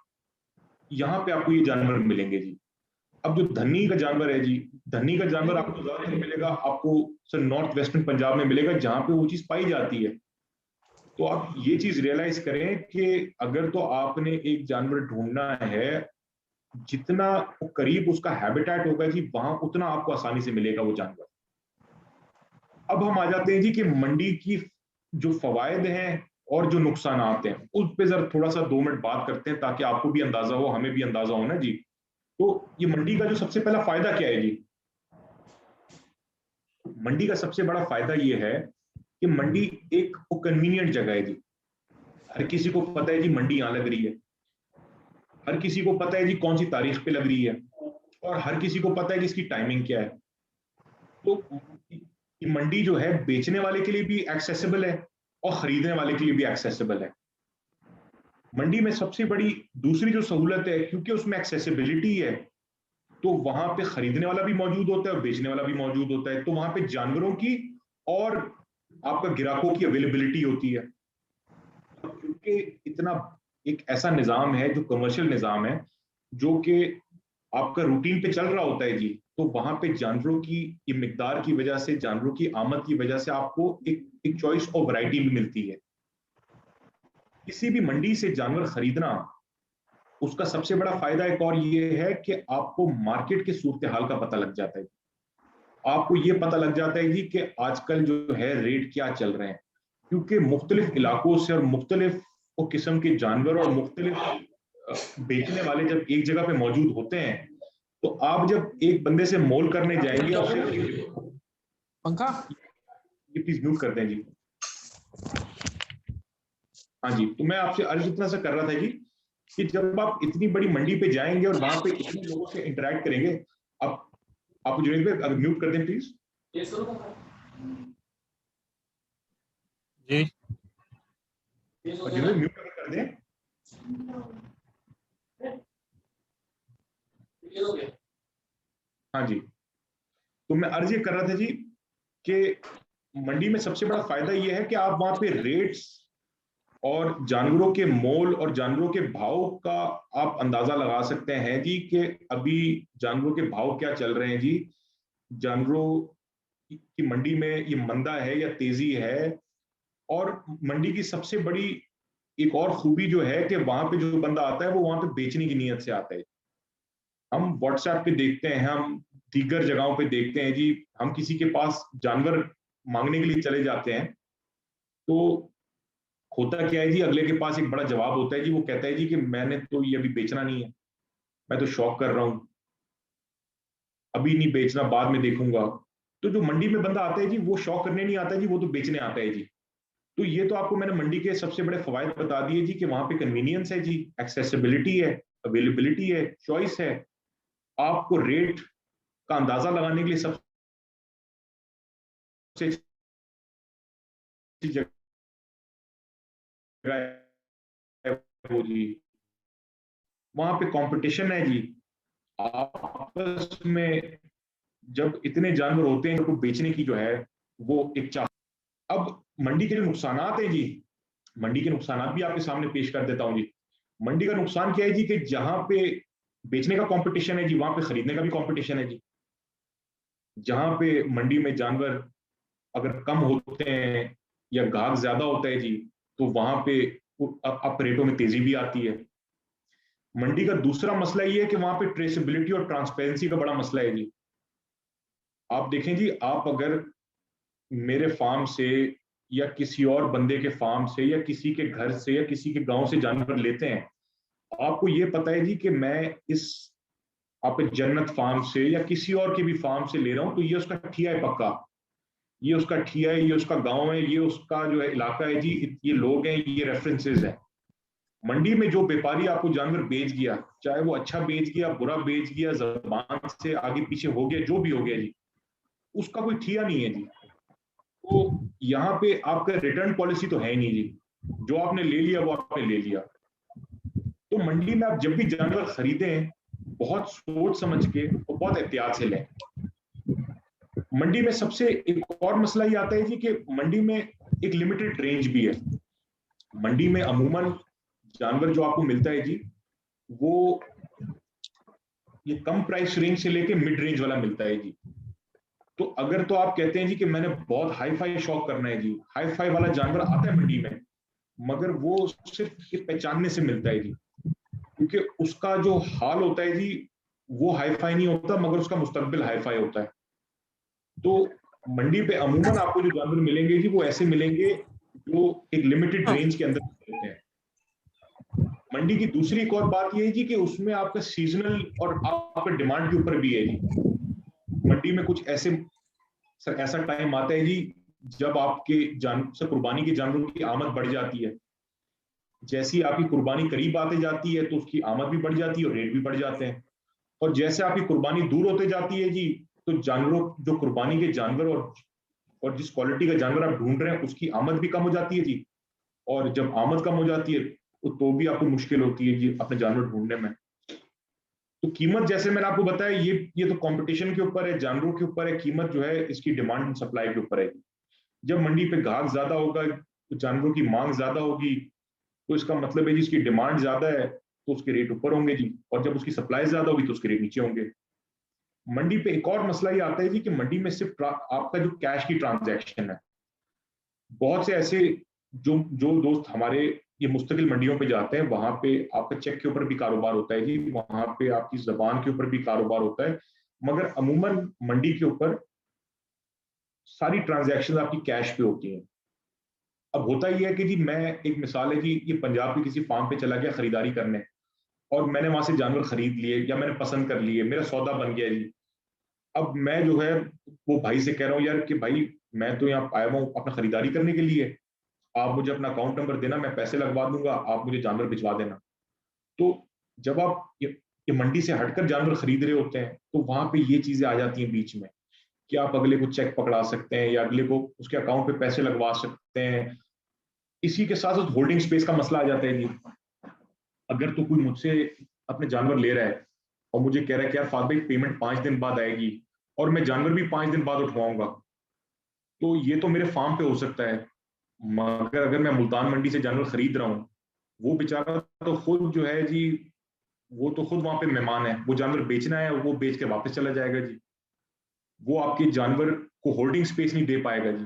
यहाँ पे आपको ये जानवर मिलेंगे जी। अब जो धन्नी का जानवर है जी, धन्नी का जानवर आपको ज्यादातर मिलेगा आपको सर नॉर्थ वेस्टर्न पंजाब में मिलेगा, जहां पे वो चीज पाई जाती है। तो आप ये चीज रियलाइज करें कि अगर तो आपने एक जानवर ढूंढना है, जितना करीब उसका हैबिटेट होगा जी, वहां उतना आपको आसानी से मिलेगा वो जानवर। अब हम आ जाते हैं जी कि मंडी की जो फवायद हैं और जो नुकसान हैं उस पर जरा थोड़ा सा 2 मिनट बात करते हैं, ताकि आपको भी अंदाजा हो, हमें भी अंदाजा हो ना जी। तो ये मंडी का जो सबसे पहला फायदा क्या है जी? मंडी का सबसे बड़ा फायदा ये है कि मंडी एक कन्वीनियंट जगह है जी। हर किसी को पता है जी मंडी यहां लग रही है। हर किसी को पता है जी कौन सी तारीख पे लग रही है, और हर किसी को पता है कि इसकी टाइमिंग क्या है। तो ये मंडी जो है बेचने वाले के लिए भी एक्सेसिबल है और खरीदने वाले के लिए भी एक्सेसिबल है। मंडी में सबसे बड़ी दूसरी जो सहूलत है, क्योंकि उसमें एक्सेसिबिलिटी है, तो वहां पे खरीदने वाला भी मौजूद होता है और बेचने वाला भी मौजूद होता है, तो वहां पे जानवरों की और आपका ग्राहकों की अवेलेबिलिटी होती है। क्योंकि इतना एक ऐसा निजाम है जो कमर्शियल निजाम है, जो कि आपका रूटीन पे चल रहा होता है जी, तो वहां पे जानवरों की मिकदार की वजह से, जानवरों की आमद की वजह से आपको एक चॉइस और वैरायटी भी मिलती है। किसी भी मंडी से जानवर खरीदना, उसका सबसे बड़ा फायदा एक और ये है कि आपको मार्केट के सूरत हाल का पता लग जाता है। आपको ये पता लग जाता है जी कि आजकल जो है रेट क्या चल रहे हैं, क्योंकि मुख्तलिफ इलाकों से और मुख्तलिफ किस्म के जानवर और मुख्तलिफ बेचने वाले जब एक जगह पे मौजूद होते हैं, तो आप जब एक बंदे से मोल करने जाएंगे, उससे पंखा ये प्लीज म्यूट कर दें जी। हाँ जी, तो मैं आपसे अर्ज इतना सा कर रहा था जी कि जब आप इतनी बड़ी मंडी पे जाएंगे और वहां पे इतने लोगों से इंटरेक्ट करेंगे, आप जुनेद भाई अगर म्यूट कर दें प्लीज। जी जुनेद म्यूट कर दें। हाँ जी, तो मैं अर्ज ये कर रहा था जी कि मंडी में सबसे बड़ा फायदा ये है कि आप वहां पे रेट्स और जानवरों के मोल और जानवरों के भाव का आप अंदाजा लगा सकते हैं जी कि अभी जानवरों के भाव क्या चल रहे हैं जी, जानवरों की मंडी में ये मंदा है या तेजी है। और मंडी की सबसे बड़ी एक और खूबी जो है कि वहां पे जो बंदा आता है वो वहां पे बेचने की नीयत से आता है। हम व्हाट्सएप पे देखते हैं, हम दीगर जगहों पे देखते हैं जी, हम किसी के पास जानवर मांगने के लिए चले जाते हैं, तो होता क्या है जी, अगले के पास एक बड़ा जवाब होता है जी, वो कहता है जी कि मैंने तो ये अभी बेचना नहीं है, मैं तो शौक कर रहा हूं, अभी नहीं बेचना, बाद में देखूंगा। तो जो मंडी में बंदा आता है जी, वो शौक करने नहीं आता है जी, वो तो बेचने आता है जी। तो ये तो आपको मैंने मंडी के सबसे बड़े फवायद बता दिए जी कि वहां पे कन्वीनियंस है जी, एक्सेसिबिलिटी है, अवेलेबिलिटी है, चॉइस है। आपको रेट का अंदाजा लगाने के लिए सबसे अच्छी जगह है वो जी, वहां पे कंपटीशन है जी। आपस में जब इतने जानवर होते हैं तो बेचने की जो है वो एक चाह। अब मंडी के जो नुकसान हैं जी, मंडी के नुकसान भी आपके सामने पेश कर देता हूं जी। मंडी का नुकसान क्या है जी कि जहां पे बेचने का कंपटीशन है जी, वहां पे खरीदने का भी कंपटीशन है जी। जहां पे मंडी में जानवर अगर कम होते हैं या गाहक ज्यादा होता है जी, तो वहां पे अब रेटों में तेजी भी आती है। मंडी का दूसरा मसला ये है कि वहां पे ट्रेसेबिलिटी और ट्रांसपेरेंसी का बड़ा मसला है जी। आप देखें जी, आप अगर मेरे फार्म से या किसी और बंदे के फार्म से या किसी के घर से या किसी के गांव से जानवर लेते हैं, आपको ये पता है जी कि मैं इस आप जन्नत फार्म से या किसी और के भी फार्म से ले रहा हूं, तो ये उसका ठिया है पक्का, ये उसका ठिया है, ये उसका गांव है, ये उसका जो है इलाका है जी, ये लोग हैं, ये रेफरेंसेस है। मंडी में जो व्यापारी आपको जानवर बेच गया, चाहे वो अच्छा बेच गया, बुरा बेच गया, जबान से आगे पीछे हो गया, जो भी हो गया जी, उसका कोई ठिया नहीं है जी। तो यहाँ पे आपका रिटर्न पॉलिसी तो है नहीं जी, जो आपने ले लिया वो आपने ले लिया। तो मंडी में आप जब भी जानवर खरीदें, बहुत सोच समझ के और बहुत एहतियात से लें। मंडी में सबसे एक और मसला ये आता है जी कि मंडी में एक लिमिटेड रेंज भी है। मंडी में अमूमन जानवर जो आपको मिलता है जी, वो ये कम प्राइस रेंज से लेके मिड रेंज वाला मिलता है जी। तो अगर तो आप कहते हैं जी कि मैंने बहुत हाई फाई शौक करना है जी, हाई फाई वाला जानवर आता है मंडी में, मगर वो सिर्फ पहचानने से मिलता है जी, क्योंकि उसका जो हाल होता है जी वो हाई फाई नहीं होता, मगर उसका मुस्तकबिल हाई फाई होता है। तो मंडी पे अमूमन आपको जो जानवर मिलेंगे जी, वो ऐसे मिलेंगे जो एक लिमिटेड रेंज के अंदर मिलते हैं। मंडी की दूसरी एक और बात यह है जी कि उसमें आपका सीजनल और आपका डिमांड के ऊपर भी है जी। मंडी में कुछ ऐसा टाइम आता है जी जब आपके कुर्बानी के जानवरों की आमद बढ़ जाती है। जैसी आपकी कुर्बानी करीब आते जाती है तो उसकी आमद भी बढ़ जाती है और रेट भी बढ़ जाते हैं। और जैसे आपकी कुर्बानी दूर होते जाती है जी, तो जानवरों, जो कुर्बानी के जानवर और जिस क्वालिटी का जानवर आप ढूंढ रहे हैं उसकी आमद भी कम हो जाती है जी। और जब आमद कम हो जाती है तो भी आपको मुश्किल होती है जी अपने जानवर ढूंढने में। तो कीमत, जैसे मैंने आपको बताया, ये तो कंपटीशन के ऊपर है, जानवरों के ऊपर है। कीमत जो है इसकी डिमांड एंड सप्लाई के ऊपर है। जब मंडी पे गाहक ज्यादा होगा तो जानवरों की मांग ज्यादा होगी, तो इसका मतलब है जी इसकी डिमांड ज्यादा है तो उसके रेट ऊपर होंगे जी, और जब उसकी सप्लाई ज्यादा होगी तो उसके रेट नीचे होंगे। मंडी पे एक और मसला ये आता है जी कि मंडी में सिर्फ आपका जो कैश की ट्रांजैक्शन है, बहुत से ऐसे जो जो दोस्त हमारे ये मुस्तकिल मंडियों पे जाते हैं, वहां पे आपका चेक के ऊपर भी कारोबार होता है जी, वहां पे आपकी जबान के ऊपर भी कारोबार होता है। मगर अमूमन मंडी के ऊपर सारी ट्रांजैक्शन आपकी कैश पे होती हैं। अब होता ही है कि जी, मैं एक मिसाल है जी, ये पंजाब के किसी फार्म पे चला गया खरीदारी करने, और मैंने वहां से जानवर खरीद लिए या मैंने पसंद कर लिए, मेरा सौदा बन गया जी। अब मैं जो है वो भाई से कह रहा हूँ यार कि भाई, मैं तो यहाँ आया हूँ अपना खरीदारी करने के लिए, आप मुझे अपना अकाउंट नंबर देना, मैं पैसे लगवा दूंगा, आप मुझे जानवर भिजवा देना। तो जब आप ये मंडी से हटकर जानवर खरीद रहे होते हैं तो वहां पे ये चीजें आ जाती हैं बीच में, कि आप अगले को चेक पकड़ा सकते हैं या अगले को उसके अकाउंट पे पैसे लगवा सकते हैं। इसी के साथ साथ होल्डिंग स्पेस का मसला आ जाता है जी। अगर तो कोई मुझसे अपने जानवर ले रहा है और मुझे कह रहा है कि यार फाद भाई, पेमेंट 5 दिन बाद आएगी, और मैं जानवर भी 5 दिन बाद उठवाऊंगा, तो ये तो मेरे फार्म पे हो सकता है। मगर अगर मैं मुल्तान मंडी से जानवर खरीद रहा हूँ, वो बेचारा तो खुद जो है जी, वो तो खुद वहां पे मेहमान है, वो जानवर बेचना है, वो बेच के वापस चला जाएगा जी। वो आपके जानवर को होल्डिंग स्पेस नहीं दे पाएगा जी।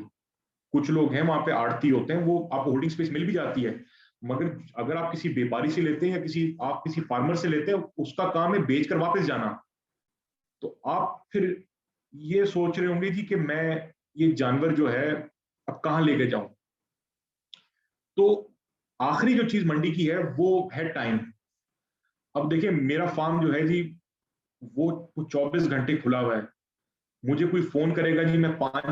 कुछ लोग हैं वहां पे आड़ती होते हैं, वो आपको होल्डिंग स्पेस मिल भी जाती है, मगर अगर आप किसी व्यापारी से लेते हैं या आप किसी फार्मर से लेते हैं, उसका काम है बेचकर वापस जाना। तो आप फिर ये सोच रहे होंगे जी कि मैं ये जानवर जो है अब कहाँ लेके जाऊं। तो आखिरी जो चीज मंडी की है वो है टाइम। अब देखिए, मेरा फार्म जो है जी, वो 24 घंटे खुला हुआ है। मुझे कोई फोन करेगा जी मैं 5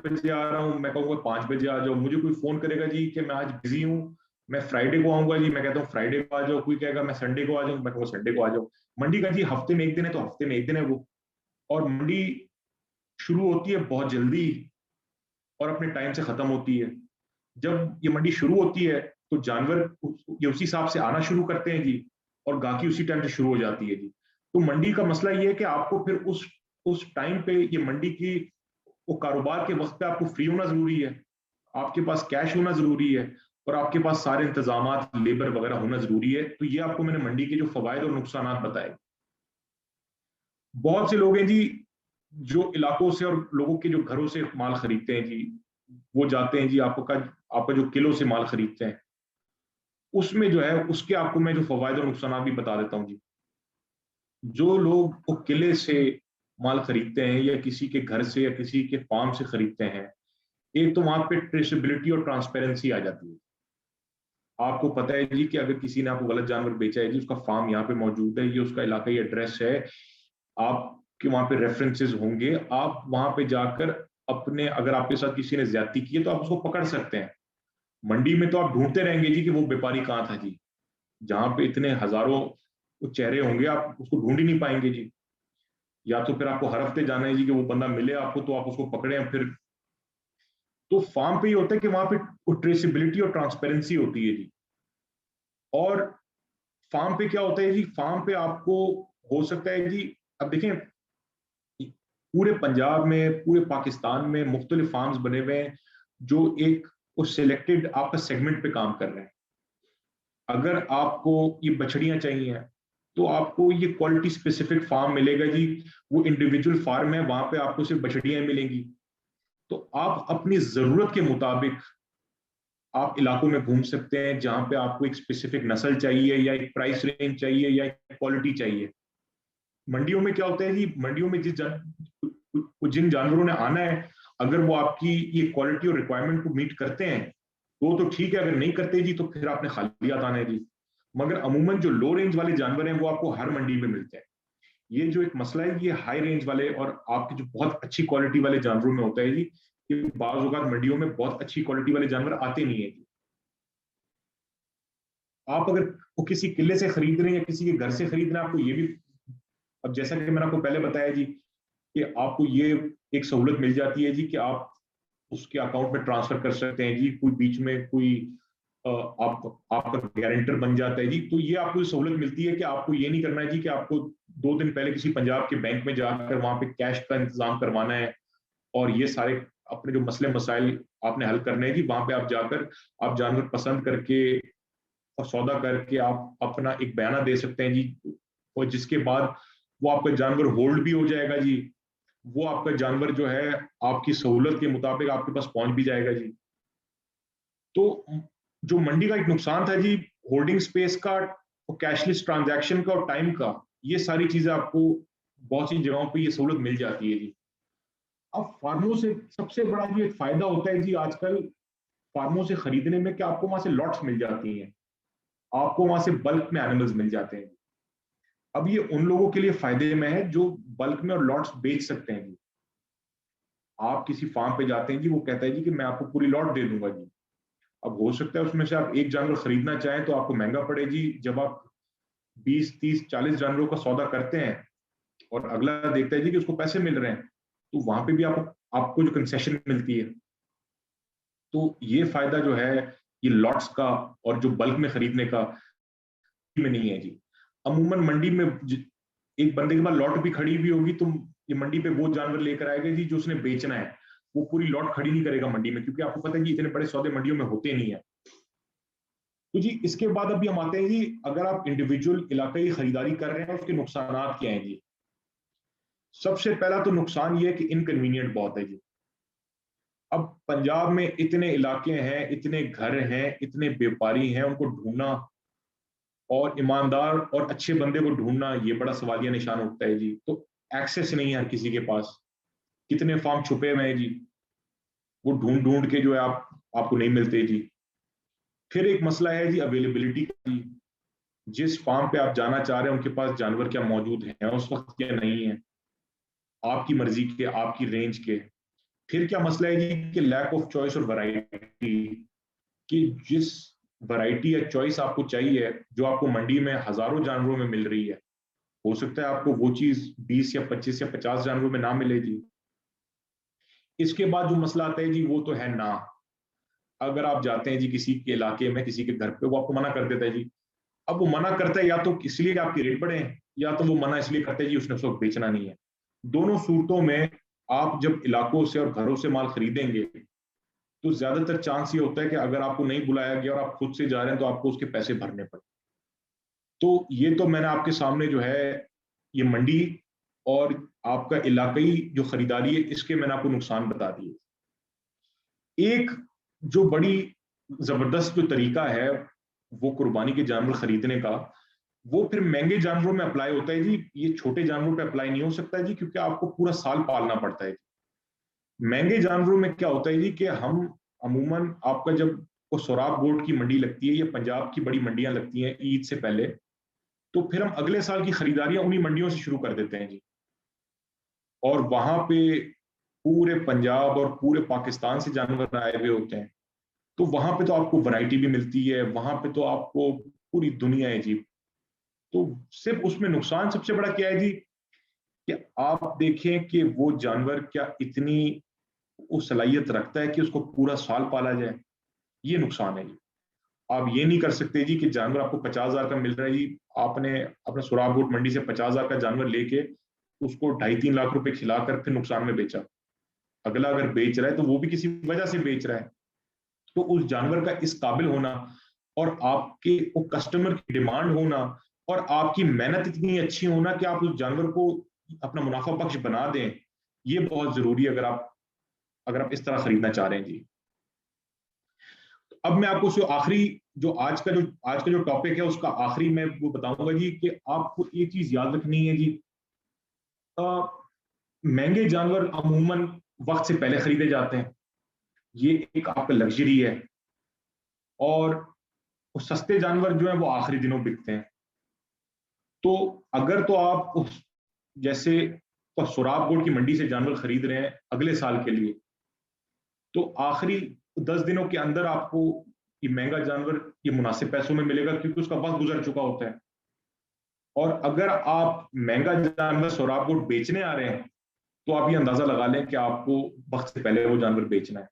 बजे आ रहा हूँ, मैं कहूँगा 5 बजे आ जाओ। मुझे कोई फोन करेगा जी कि मैं आज बिजी हूँ, मैं फ्राइडे को आऊंगा जी, मैं कहता हूँ फ्राइडे को आ जाओ। कोई कहेगा मैं संडे को आ जाऊँ, मैं कहूँगा संडे को आ जाओ। मंडी का जी हफ्ते में एक दिन है तो हफ्ते में एक दिन है वो। और मंडी शुरू होती है बहुत जल्दी और अपने टाइम से खत्म होती है। जब ये मंडी शुरू होती है तो जानवर ये उसी हिसाब से आना शुरू करते हैं जी, और गाकी उसी टाइम से शुरू हो जाती है जी। तो मंडी का मसला ये है कि आपको फिर उस टाइम पे ये मंडी की वो कारोबार के वक्त पे आपको फ्री होना जरूरी है, आपके पास कैश होना जरूरी है, और आपके पास सारे इंतजाम, लेबर वगैरह होना जरूरी है। तो ये आपको मैंने मंडी के जो फवायद और नुकसान बताए। बहुत से लोग हैं जी जो इलाकों से और लोगों के जो घरों से माल खरीदते हैं जी, वो जाते हैं जी, आपका जो किलो से माल खरीदते हैं, उसमें जो है उसके आपको मैं जो फवायद और नुकसान भी बता देता हूँ जी। जो लोग वो किले से माल खरीदते हैं या किसी के घर से या किसी के फार्म से खरीदते हैं, एक तो वहां पे ट्रेसेबिलिटी और ट्रांसपेरेंसी आ जाती है। आपको पता है जी कि अगर किसी ने आपको गलत जानवर बेचा है जी, उसका फार्म यहाँ पे मौजूद है, ये उसका इलाकाई एड्रेस है, आपके वहां पे रेफरेंसेस होंगे, आप वहां पे जाकर अपने, अगर आपके साथ किसी ने ज्यादती की है तो आप उसको पकड़ सकते हैं। मंडी में तो आप ढूंढते रहेंगे जी कि वो व्यापारी कहाँ था जी, जहां पे इतने हजारों चेहरे होंगे, आप उसको ढूंढ ही नहीं पाएंगे जी। या तो फिर आपको हर हफ्ते जाना है जी कि वो बंदा मिले आपको तो आप उसको पकड़े फिर। तो फार्म पे ये होता है कि वहां पे ट्रेसिबिलिटी और ट्रांसपेरेंसी होती है जी। और फार्म पे क्या होता है जी, फार्म पे आपको हो सकता है जी, अब देखें, पूरे पंजाब में, पूरे पाकिस्तान में मुख्तलिफ फार्म्स बने हुए हैं जो एक उस सिलेक्टेड आपका सेगमेंट पे काम कर रहे हैं। अगर आपको ये बछड़ियां चाहिए तो आपको ये क्वालिटी स्पेसिफिक फार्म मिलेगा जी। वो इंडिविजुअल फार्म है, वहां पे आपको सिर्फ बछड़ियां मिलेंगी। तो आप अपनी जरूरत के मुताबिक आप इलाकों में घूम सकते हैं जहां पे आपको एक स्पेसिफिक नस्ल चाहिए या एक प्राइस रेंज चाहिए या एक क्वालिटी चाहिए। मंडियों में क्या होता है जी, मंडियों में जिन जानवरों ने आना है, अगर वो आपकी ये क्वालिटी और रिक्वायरमेंट को मीट करते हैं तो ठीक है, अगर नहीं करते जी तो फिर आपने खाली हाथ आना है जी। मगर अमूमन जो लो रेंज वाले जानवर हैं वो आपको हर मंडी में मिलते हैं। ये जो एक मसला है ये हाई रेंज वाले और आपके जो बहुत अच्छी क्वालिटी वाले जानवरों में होता है जी, कि बाज़ औक़ात मंडियों में बहुत अच्छी क्वालिटी वाले जानवर आते नहीं है जी। आप अगर वो किसी किले से खरीद रहे हैं या किसी के घर से खरीद रहे हैं, आपको ये भी, अब जैसा कि मैंने आपको पहले बताया जी कि आपको ये एक सहूलत मिल जाती है जी कि आप उसके अकाउंट में ट्रांसफर कर सकते हैं जी, कोई बीच में कोई आपका गारंटर बन जाता है जी। तो ये आपको सहूलत मिलती है कि आपको ये नहीं करना है जी कि आपको 2 दिन पहले किसी पंजाब के बैंक में जाकर वहां पे कैश का इंतजाम करवाना है और ये सारे अपने जो मसले मसाइल आपने हल करने हैं जी, वहां पे आप जाकर आप जानवर पसंद करके और सौदा करके आप अपना एक बयाना दे सकते हैं जी, और जिसके बाद वो आपका जानवर होल्ड भी हो जाएगा जी, वो आपका जानवर जो है आपकी सहूलत के मुताबिक आपके पास पहुंच भी जाएगा जी। तो जो मंडी का एक नुकसान था जी, होल्डिंग स्पेस का और कैशलेस ट्रांजैक्शन का और टाइम का, ये सारी चीजें आपको बहुत सी जगहों पे ये सहूलत मिल जाती है जी। अब फार्मों से सबसे बड़ा जी एक फायदा होता है जी आजकल फार्मों से खरीदने में कि आपको वहां से लॉट्स मिल जाती हैं, आपको वहां से बल्क में एनिमल्स मिल जाते हैं। अब ये उन लोगों के लिए फायदे में है जो बल्क में और लॉट्स बेच सकते हैं जी। आप किसी फार्म पे जाते हैं जी, वो कहता है जी कि मैं आपको पूरी लॉट दे दूंगा जी। अब हो सकता है उसमें से आप एक जानवर खरीदना चाहें तो आपको महंगा पड़े जी, जब आप 20, 30, 40 जानवरों का सौदा करते हैं और अगला देखता है जी कि उसको पैसे मिल रहे हैं, तो वहां पे भी आपको जो कंसेशन मिलती है। तो ये फायदा जो है ये लॉट्स का और जो बल्क में खरीदने का में नहीं है जी। अमूमन मंडी में एक बंदे के पास लॉट भी खड़ी हुई होगी तो ये मंडी पे वो जानवर लेकर आएगा जी जो उसने बेचना है, वो पूरी लॉट खड़ी नहीं करेगा मंडी में, क्योंकि आपको पता है कि इतने बड़े सौदे मंडियों में होते नहीं है। तो जी इसके बाद अभी हम आते हैं जी, अगर आप इंडिविजुअल इलाकाई खरीदारी कर रहे हैं उसके नुकसान क्या हैं जी। सबसे पहला तो नुकसान ये है कि इनकन्वीनियंट बहुत है जी। अब पंजाब में इतने इलाके हैं, इतने घर हैं, इतने व्यापारी हैं, उनको ढूंढना और ईमानदार और अच्छे बंदे को ढूंढना ये बड़ा सवालिया निशान उठता है जी। तो एक्सेस नहीं है हर किसी के पास, कितने फार्म छुपे हुए हैं जी, वो ढूंढ ढूंढ के जो है आपको नहीं मिलते जी। फिर एक मसला है जी अवेलेबिलिटी का जी, जिस फार्म पे आप जाना चाह रहे हैं उनके पास जानवर क्या मौजूद है उस वक्त क्या नहीं है, आपकी मर्जी के, आपकी रेंज के। फिर क्या मसला है जी कि लैक ऑफ चॉइस और वैरायटी, कि जिस वैरायटी या चॉइस आपको चाहिए जो आपको मंडी में हजारों जानवरों में मिल रही है, हो सकता है आपको वो चीज 20 या 25 या 50 जानवरों में ना मिले जी। इसके बाद जो मसला आता है जी वो तो है ना, अगर आप जाते हैं जी किसी के इलाके में किसी के घर पे, वो आपको मना कर देता है जी। अब वो मना करता है या तो इसलिए कि आपके रेट बढ़े हैं, या तो वो मना इसलिए करता है जी उसने उसको बेचना नहीं है। दोनों सूरतों में आप जब इलाकों से और घरों से माल खरीदेंगे तो ज्यादातर चांस ये होता है कि अगर आपको नहीं बुलाया गया और आप खुद से जा रहे हैं तो आपको उसके पैसे भरने पड़े। तो ये तो मैंने आपके सामने जो है ये मंडी और आपका इलाकाई जो खरीदारी है इसके मैंने आपको नुकसान बता दिए। एक जो बड़ी जबरदस्त जो तरीका है वो कुर्बानी के जानवर खरीदने का, वो फिर महंगे जानवरों में अप्लाई होता है जी, ये छोटे जानवरों पे अप्लाई नहीं हो सकता जी, क्योंकि आपको पूरा साल पालना पड़ता है। महंगे जानवरों में क्या होता है जी कि हम अमूमन आपका जब वो सोराब गोट की मंडी लगती है या पंजाब की बड़ी मंडियां लगती हैं ईद से पहले, तो फिर हम अगले साल की खरीदारियां उन्हीं मंडियों से शुरू कर देते हैं जी। और वहां पे पूरे पंजाब और पूरे पाकिस्तान से जानवर आए हुए होते हैं, तो वहां पे तो आपको वैरायटी भी मिलती है, वहां पे तो आपको पूरी दुनिया है जी। तो सिर्फ उसमें नुकसान सबसे बड़ा क्या है जी कि आप देखें कि वो जानवर क्या इतनी वो सलाहियत रखता है कि उसको पूरा साल पाला जाए, ये नुकसान है जी। आप ये नहीं कर सकते जी कि जानवर आपको 50,000 का मिल रहा है जी, आपने अपना सुराबोट मंडी से 50,000 का जानवर लेके उसको 2.5-3 लाख रुपए खिलाकर फिर नुकसान में बेचा। अगला अगर बेच रहा है तो वो भी किसी वजह से बेच रहा है। तो उस जानवर का इस काबिल होना और आपके वो कस्टमर की डिमांड होना और आपकी मेहनत इतनी अच्छी होना कि आप उस जानवर को अपना मुनाफा बख्श बना दें, ये बहुत जरूरी है अगर आप इस तरह खरीदना चाह रहे हैं जी। अब मैं आपको जो आखिरी जो आज का जो टॉपिक है उसका आखिरी मैं वो बताऊंगा जी कि आपको एक चीज याद रखनी है जी, महंगे जानवर अमूमन वक्त से पहले खरीदे जाते हैं, ये एक आपका लग्जरी है। और सस्ते जानवर जो है वो आखिरी दिनों बिकते हैं। तो अगर तो आप जैसे तो सुराब गोट की मंडी से जानवर खरीद रहे हैं अगले साल के लिए, तो आखिरी 10 दिनों के अंदर आपको ये महंगा जानवर ये मुनासिब पैसों में मिलेगा क्योंकि उसका वक्त गुजर चुका होता है। और अगर आप महंगा जानवर सोराब को बेचने आ रहे हैं तो आप ये अंदाजा लगा लें कि आपको वक्त से पहले वो जानवर बेचना है।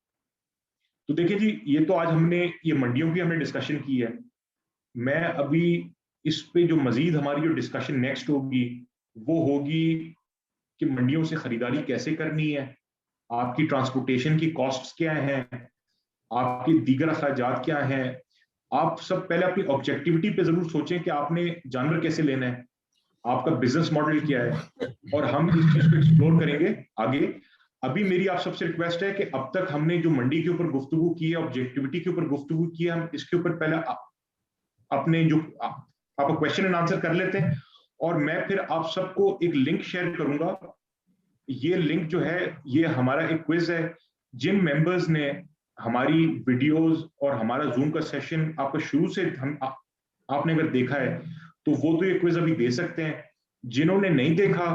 तो देखिए जी, ये तो आज हमने ये मंडियों की हमने डिस्कशन की है। मैं अभी इस पे जो मजीद हमारी जो डिस्कशन नेक्स्ट होगी वो होगी कि मंडियों से खरीदारी कैसे करनी है, आपकी ट्रांसपोर्टेशन की कॉस्ट्स क्या हैं, आपकी दीगर अखराजात क्या हैं। आप सब पहले अपनी ऑब्जेक्टिविटी पे जरूर सोचें कि आपने जानवर कैसे लेना है, आपका बिजनेस मॉडल क्या है, और हम इस चीज को एक्सप्लोर करेंगे आगे। अभी मेरी आप सबसे रिक्वेस्ट है कि अब तक हमने जो मंडी के ऊपर गुफ्तगू की है, ऑब्जेक्टिविटी के ऊपर गुफ्तगू की है, हम इसके ऊपर पहले अपने जो आप क्वेश्चन एंड आंसर कर लेते हैं, और मैं फिर आप सबको एक लिंक शेयर करूंगा। ये लिंक जो है ये हमारा एक क्विज है। जिन मेंबर्स ने हमारी वीडियोस और हमारा जूम का सेशन आपका शुरू से आपने अगर देखा है तो वो तो ये क्विज अभी दे सकते हैं। जिन्होंने नहीं देखा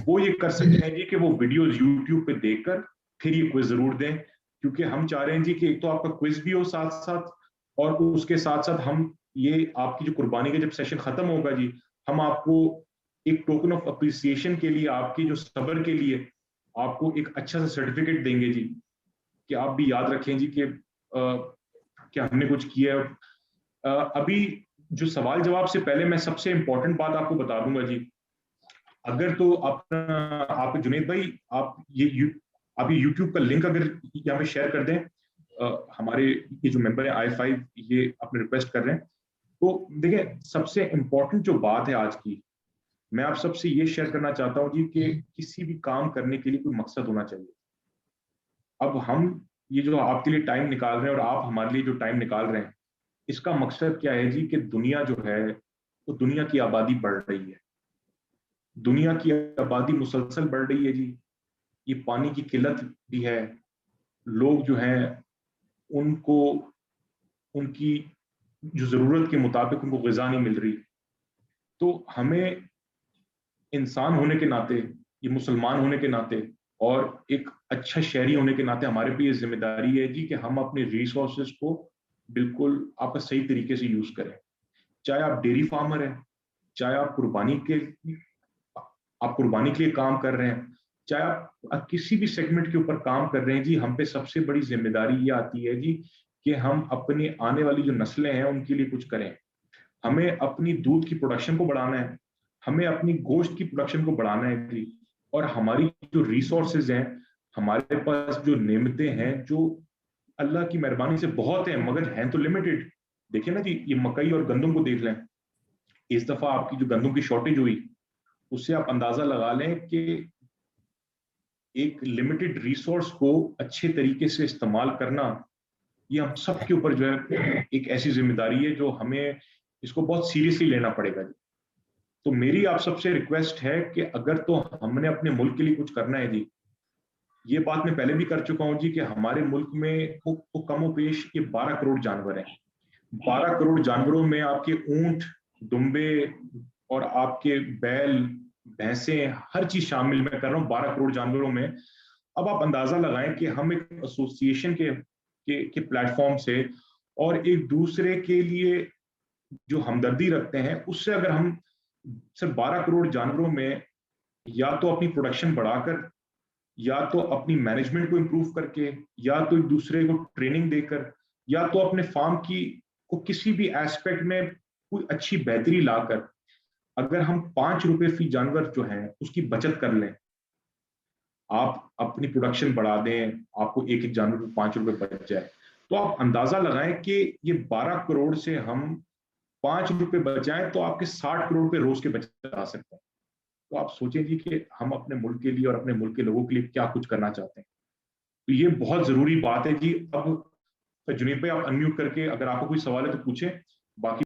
वो ये कर सकते हैं जी कि वो वीडियोस यूट्यूब पे देखकर फिर ये क्विज जरूर दें, क्योंकि हम चाह रहे हैं जी कि एक तो आपका क्विज भी हो साथ साथ, और उसके साथ साथ हम ये आपकी जो कुर्बानी का जब सेशन खत्म होगा जी, हम आपको एक टोकन ऑफ अप्रिसिएशन के लिए, आपकी जो सब्र के लिए आपको एक अच्छा सा सर्टिफिकेट देंगे जी, कि आप भी याद रखें जी कि हमने कुछ किया है। अभी जो सवाल जवाब से पहले मैं सबसे इंपॉर्टेंट बात आपको बता दूंगा जी। अगर तो आप जुनेद भाई आप ये यूट्यूब का लिंक अगर यहाँ पे शेयर कर दें, हमारे ये जो मेंबर है i5 ये अपने रिक्वेस्ट कर रहे हैं। तो देखिए, सबसे इंपॉर्टेंट जो बात है आज की, मैं आप सबसे ये शेयर करना चाहता हूँ जी कि किसी भी काम करने के लिए कोई मकसद होना चाहिए। अब हम ये जो आपके लिए टाइम निकाल रहे हैं और आप हमारे लिए जो टाइम निकाल रहे हैं, इसका मकसद क्या है जी कि दुनिया जो है वो दुनिया की आबादी बढ़ रही है, दुनिया की आबादी मुसलसल बढ़ रही है जी। ये पानी की किल्लत भी है, लोग जो हैं उनको उनकी जो जरूरत के मुताबिक उनको ग़िज़ा नहीं मिल रही। तो हमें इंसान होने के नाते, ये मुसलमान होने के नाते और एक अच्छा शहरी होने के नाते हमारे पे ये जिम्मेदारी है जी कि हम अपने रिसोर्सेज को बिल्कुल आपका सही तरीके से यूज करें। चाहे आप डेयरी फार्मर हैं, चाहे आप कुर्बानी के लिए काम कर रहे हैं, चाहे आप किसी भी सेगमेंट के ऊपर काम कर रहे हैं जी, हम पे सबसे बड़ी जिम्मेदारी ये आती है जी कि हम अपनी आने वाली जो नस्लें हैं उनके लिए कुछ करें। हमें अपनी दूध की प्रोडक्शन को बढ़ाना है, हमें अपनी गोश्त की प्रोडक्शन को बढ़ाना है जी, और हमारी जो रिसोर्सेज हैं, हमारे पास जो नेमतें हैं, जो अल्लाह की मेहरबानी से बहुत है मगर हैं तो लिमिटेड। देखिए ना जी, ये मकई और गंदम को देख लें, इस दफा आपकी जो गंदम की शॉर्टेज हुई उससे आप अंदाजा लगा लें कि एक लिमिटेड रिसोर्स को अच्छे तरीके से इस्तेमाल करना, ये हम सब के ऊपर जो है एक ऐसी जिम्मेदारी है जो हमें इसको बहुत सीरियसली लेना पड़ेगा जी। तो मेरी आप सबसे रिक्वेस्ट है कि अगर तो हमने अपने मुल्क के लिए कुछ करना है जी, ये बात मैं पहले भी कर चुका हूं जी कि हमारे मुल्क में वो कमो पेश ये 12 करोड़ जानवर हैं। 12 करोड़ जानवरों में आपके ऊंट, दुम्बे और आपके बैल, भैंसें, हर चीज शामिल मैं कर रहा हूँ 12 करोड़ जानवरों में। अब आप अंदाजा लगाएं कि हम एक एसोसिएशन के प्लेटफॉर्म से और एक दूसरे के लिए जो हमदर्दी रखते हैं, उससे अगर हम सिर्फ 12 करोड़ जानवरों में या तो अपनी प्रोडक्शन बढ़ाकर, या तो अपनी मैनेजमेंट को इंप्रूव करके, या तो एक दूसरे को ट्रेनिंग देकर, या तो अपने फार्म की को किसी भी एस्पेक्ट में कोई अच्छी बेहतरी लाकर, अगर हम 5 रुपए फी जानवर जो है उसकी बचत कर लें, आप अपनी प्रोडक्शन बढ़ा दें, आपको एक एक जानवर पे 5 रुपए बच जाए, तो आप अंदाजा लगाएं कि ये 12 करोड़ से हम 5 रुपए बचाएं तो आपके 60 करोड़ रुपए रोज के बचा सकते हैं। तो आप सोचें जी कि हम अपने मुल्क के लिए और अपने मुल्क के लोगों के लिए क्या कुछ करना चाहते हैं। तो ये बहुत जरूरी बात है जी। अब जुनीद भाई आप अनम्यूट करके अगर आपको कोई सवाल है तो पूछें, बाकी